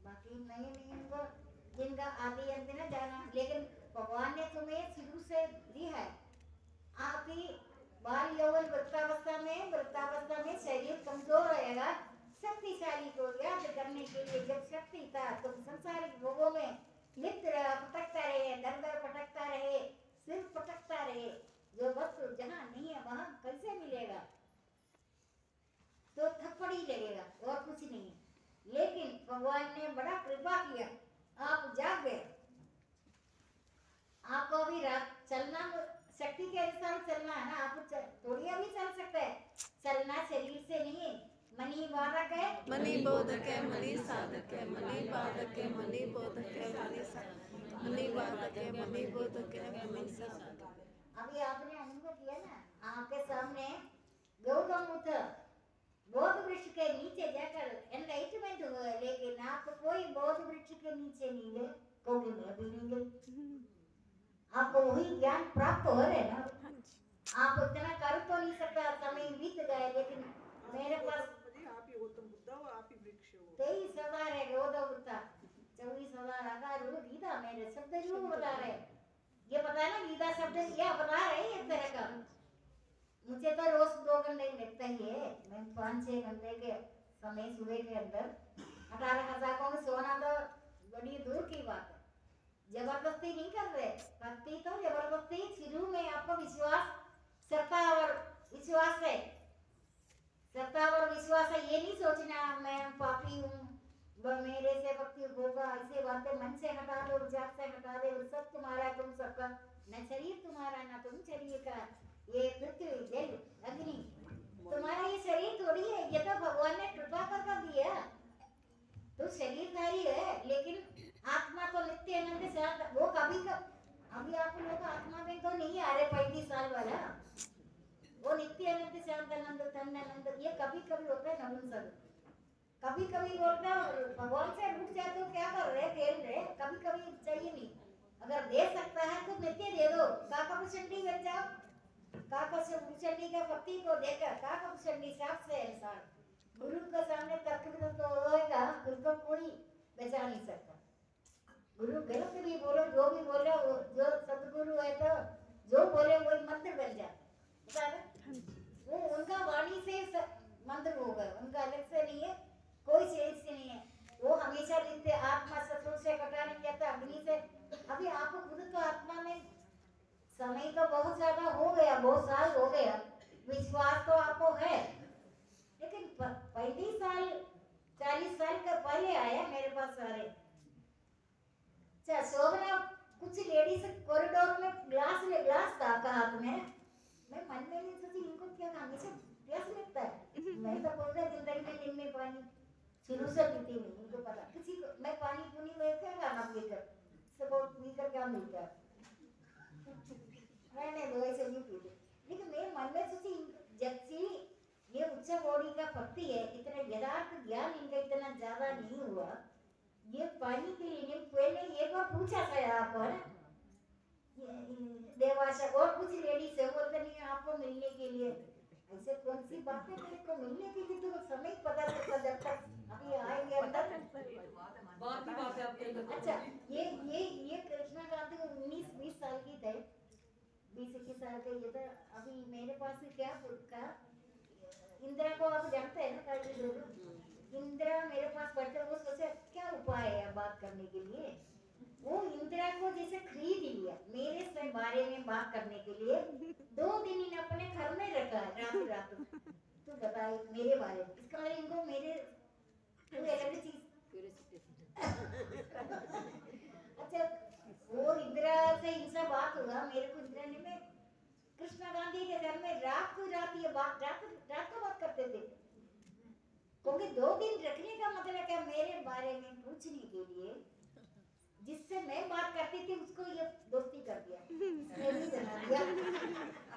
बाकी नए इनको जिनका आदि अंत न जाना। लेकिन भगवान ने तुम्हें शुरू से दी है। आपकी बाल यौवन वृद्धावस्था में शरीर कमजोर रहेगा, शक्तिशाली को याद करने के लिए जब शक्ति था तुम संसारिक भोगों में लिप्त भटकता रहे, दर दर भटकता रहे, सिर्फ भटकता रहे। जो वस्तु जहाँ नहीं है वहाँ कैसे मिलेगा, तो थप्पड़ ही लगेगा और कुछ नहीं। लेकिन भगवान ने बड़ा कृपा किया, आप जाग गए। आपको अभी रात चलना, शक्ति के अनुसार चलना है ना, आप थोड़ी अभी चल सकते हैं। चलना शरीर से नहीं, मनी बाधक है, मनी बोधक है, मनी साधक है, मनी बाधक है, मनी बोधक है, मनी साधक, मनी बाधक है, मनी बोधक है, मनी साधक। अभी आपने अनुभव किया ना, आपके सामने गौतम बुद्ध बोध वृक्ष के नीचे जाकर एनलाइटमेंट हुआ, लेकिन आप कोई बोध वृक्ष के नीचे नहीं गए, क्योंकि मैं भी नहीं गई। आपको वही ज्ञान प्राप्त हो रहे ना, आप इतना कर तो नहीं सकता, समय बीत गए। लेकिन मेरे पास आप ही गौतम बुद्ध हो, आप ही वृक्ष हो। 23,000 है गौतम बुद्ध, 24,000 आकार रूप गीता मेरे शब्द रूप बता रहे। ये पता है ना, गीता शब्द ये बता रहे हैं एक तरह का। मुझे तो रोज 2 घंटे लगता ही है, मैं 5-6 घंटे के समय सुबह के अंदर 18,000 को सोना तो बड़ी दूर की बात है। जबरदस्ती नहीं कर रहे, भक्ति तो जबरदस्ती शुरू में आपको विश्वास, श्रद्धा और विश्वास है, श्रद्धा और विश्वास है। ये नहीं सोचना मैं पापी हूँ, मेरे से भक्ति होगा, ऐसे बातें मन से हटा दो, विचार से हटा दो। सब तुम्हारा, तुम सबका, न शरीर तुम्हारा न तुम शरीर का। ये पृथ्वी जल अग्नि तुम्हारा, ये शरीर थोड़ी है, ये तो भगवान ने कृपा कर दिया। तो शरीरधारी है, लेकिन आत्मा तो नित्य आनंद शांत। वो कभी अभी आप लोग आत्मा में तो नहीं आ रहे 35 साल वाला, वो नित्य आनंद शांत आनंद तन आनंद, ये कभी कभी होता है नपुंसक। कभी कभी बोलता है भगवान से रुक जाए तो क्या कर रहे, खेल रहे, कभी कभी चाहिए नहीं। अगर दे सकता है तो नित्य दे दो। काकभूषणी बन जाओ, काकभूषणी का भक्ति को देकर काकभूषणी शास्त्र से अनुसार गुरु के सामने तर्क तो होएगा, गुरु को कोई बचा नहीं सकता। गुरु गलत भी बोलो, जो भी बोलो, जो सदगुरु है तो जो बोले वही मंत्र बन जाता है। वो उनका वाणी से मंत्र होगा, उनका अलग से नहीं है, कोई चीज से नहीं है। वो हमेशा लिखते आत्मा शत्रु से कटा नहीं जाता, अग्नि से। अभी आपको खुद तो आत्मा में समय तो बहुत ज्यादा हो गया, बहुत साल हो गया, विश्वास तो आपको है। लेकिन 35 साल 40 साल का पहले आया मेरे पास सारे। अच्छा शोभना, कुछ लेडीज कॉरिडोर में ग्लास था आपका हाथ में। मैं मन में नहीं सोची इनको क्या हमेशा प्यास लगता है। मैं तो बोल रहा जिंदगी में दिन में पानी शुरू से पीती नहीं, इनको पता। किसी को मैं पानी पुनी में क्या खाना पीकर सबको पीकर क्या मिलता है, मैंने दो ऐसे नहीं पीते। लेकिन मेरे मन में सोची जबकि ये उच्च बॉडी का भक्ति है, इतना यथार्थ ज्ञान इनका इतना ज्यादा नहीं हुआ। ये पानी के लिए पहले एक बार पूछा था आपको है देवाशा, और कुछ लेडीज है बोलते नहीं आपको मिलने के लिए। ऐसे कौन सी बातें मेरे को मिलने के लिए तो समय पता चलता जब तक अभी आएंगे अंदर। बात ही बात है आपके। अच्छा ये कृष्णा कांति 19-20 साल की थे, 20-21 साल के ये तो अभी मेरे पास क्या का इंदिरा को आप जानते हैं ना, इंदिरा मेरे पास पढ़ते, वो सोचे क्या उपाय है बात करने के लिए। वो इंदिरा को जैसे खरीद लिया मेरे से बारे में बात करने के लिए। 2 दिन इन अपने घर में रखा रात तू बताए मेरे बारे में, इसका मतलब इनको मेरे कोई अलग चीज। अच्छा, वो इंदिरा से इनसे बात हुआ मेरे को, इंदिरा ने में कृष्णा गांधी के घर में रात ये बात रात को बात करते थे, क्योंकि 2 दिन रखने का मतलब क्या, मेरे बारे में पूछने के लिए जिससे मैं बात करती थी उसको ये दोस्ती कर दिया, नहीं बना दिया।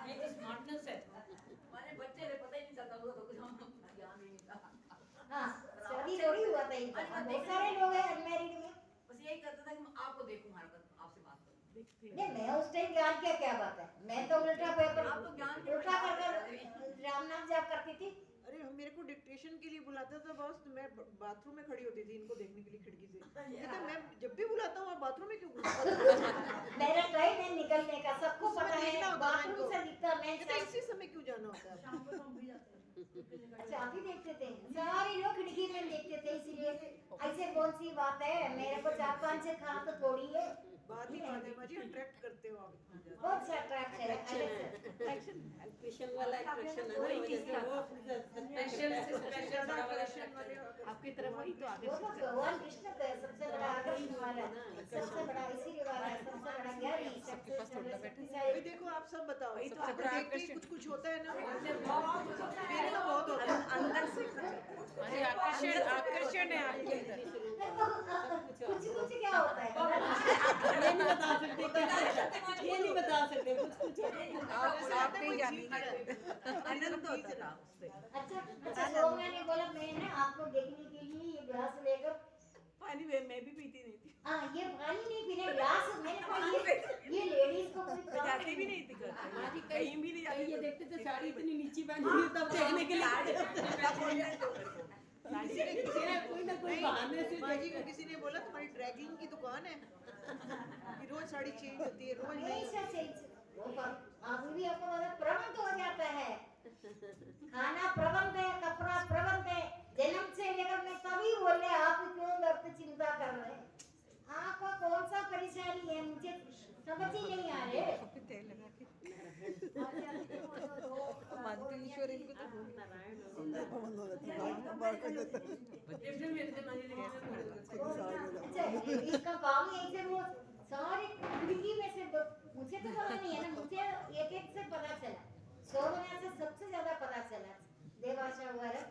ये तो स्मार्टनेस है। हमारे बच्चे थे, पता ही नहीं चलता वो तो कुछ हम ज्ञान ही नहीं था। हाँ, शादी थोड़ी हुआ था इनका, बहुत सारे लोग हैं अनमैरिड में। बस यही करता था कि मैं आपको देखूं, हरकत आपसे बात करूं। नहीं, मैं उस टाइम ज्ञान क्या बात है, मैं तो उल्टा पेपर आप तो ज्ञान के उल्टा प्रचार कर कर राम नाम जाप करती थी। अरे मेरे को डिक्टेशन के लिए बुलाता था बॉस, तो मैं बाथरूम में खड़ी होती थी इनको देखने के लिए खिड़की से। कहता मैं जब भी बुलाता हूँ आप बाथरूम में क्यों घुसते हो? मेरा टाइम है निकलने का, सबको उसमें पता है, देखना होता है बाथरूम इनको। से दिखता मैं कहता इसी समय क्यों जाना होता है? शाम को हम भी जाते हैं। अच्छा, आप ही देखते थे, सारे लोग खिड़की में देखते थे, इसीलिए ऐसे कौन सी बात है, मेरे को 4-5 से खा तो थोड़ी है, बात ही बात है माँ जी, अट्रैक्ट करते हो आप इतना ज्यादा। बहुत सा अट्रैक्शन है। एक्शन वाला एक्शन है ना, जैसे वो स्पेशल से स्पेशल बड़ा वाला आपकी तरफ वही तो आगे वो तो भगवान कृष्ण का सबसे बड़ा आकर्षण वाला, सबसे बड़ा इसीलिए वाला, सबसे बड़ा ज्ञानी, सबसे शक्तिशाली। अभी देखो आप सब बताओ, वही तो आप आपका देखते ही कुछ होता है ना, मेरे मेरे तो बहुत होता है। अंदर से अरे आकर्षण है आपके अंदर। कुछ क्या होता है, ये नहीं बता सकते क्या, ये नहीं बता सकते कुछ आप नहीं जानेंगे। आनंद होता है। अच्छा, सोमना ने बोला मैं ना आपको देखने के लिए ये ग्लास लेकर, पानी मैं भी पीती नहीं थी, हाँ ये पानी नहीं पीने ग्लास, मैंने कहा ये लेडीज को कोई काम जाती भी नहीं थी घर, कहीं भी नहीं जाती। ये देखते थे साड़ी इतनी नीची पहनी हुई तब देखने के लिए कोई ना कोई बहाने से माँ जी को किसी ने बोला तुम्हारी ड्रैगिंग की दुकान है कि रोज साड़ी चेंज होती है, रोज नहीं नहीं। सर सही, वो अभी भी आपको पता प्रबंध हो जाता है, खाना प्रबंध है, कपड़ा प्रबंध है, जन्म से लेकर मैं तभी बोले आप क्यों दर्द चिंता कर रहे हैं, आपको कौन सा परेशानी है, मुझे समझ ही नहीं आ रहे। तेल लगा के मानती ईश्वर इनको तो अच्छा, इसका काम है ऐसे वो सारी खिड़की में से मुझे तो पता नहीं है ना, मुझे एक से पता चला, शोभना से सबसे ज्यादा पता चला, देवाशा वगैरह।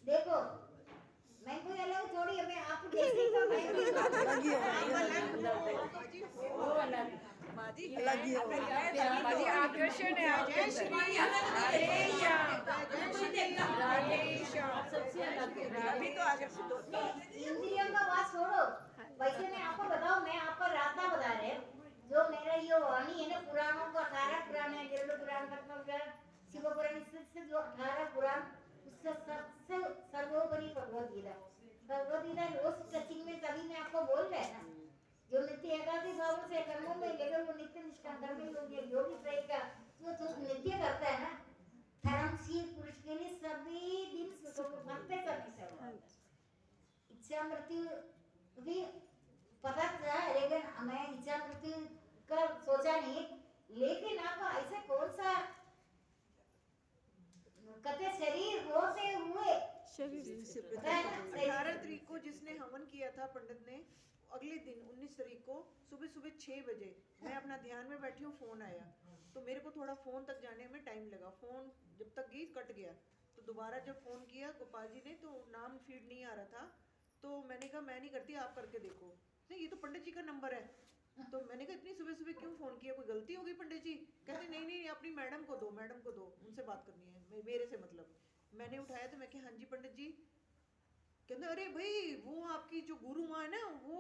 देखो मैं कोई अलग थोड़ी है, मैं आपको जैसे का मैं भी माँ जी बाजी आकर्षण है आपके अंदर। अभी तो आकर्षित होती है। इंद्रियों का बात छोड़ो, वैसे मैं आपको बताऊं, मैं आपको रास्ता बता रहे हूं, जो मेरा ये वाणी है ना, पुराणों को 18 पुराण है, गरुड़ पुराण, पद्म पुराण, शिव पुराण, इससे जो 18 पुराण, उससे सबसे सर्वोपरि भगवद गीता। भगवद गीता रोज टचिंग में तभी मैं आपको बोल रहे हैं ना, जो नित्य एकादशी भाव से कर्मों में लेकर वो नित्य निष्ठा कर्म योगी सही का जो नित्य करता है ना, धर्मशील पुरुष के लिए सभी दिन मरते करनी चाहिए। इच्छा मृत्यु भी पता था, लेकिन मैं इच्छा मृत्यु का सोचा नहीं, लेकिन आपको ऐसा कौन सा कहते शरीर होते हुए 18 तारीख को जिसने हवन किया था पंडित ने, अगले दिन 19 तारीख को सुबह सुबह 6 बजे मैं अपना ध्यान में बैठी हूँ, फोन आया, तो मेरे को थोड़ा फोन तक जाने में टाइम लगा, फोन जब तक गई कट गया, तो दोबारा जब फोन किया गोपाल जी ने तो नाम फीड नहीं आ रहा था, तो मैंने कहा मैं नहीं करती, आप करके देखो। नहीं ये तो पंडित जी का नंबर है, तो मैंने कहा इतनी सुबह सुबह क्यों फोन किया, कोई गलती हो गई पंडित जी? कहते नहीं नहीं अपनी मैडम को दो, उनसे बात करनी है, मेरे से मतलब। मैंने उठाया तो मैं कहा हाँ जी पंडित जी। कहते अरे भाई वो आपकी जो गुरु माँ है ना, वो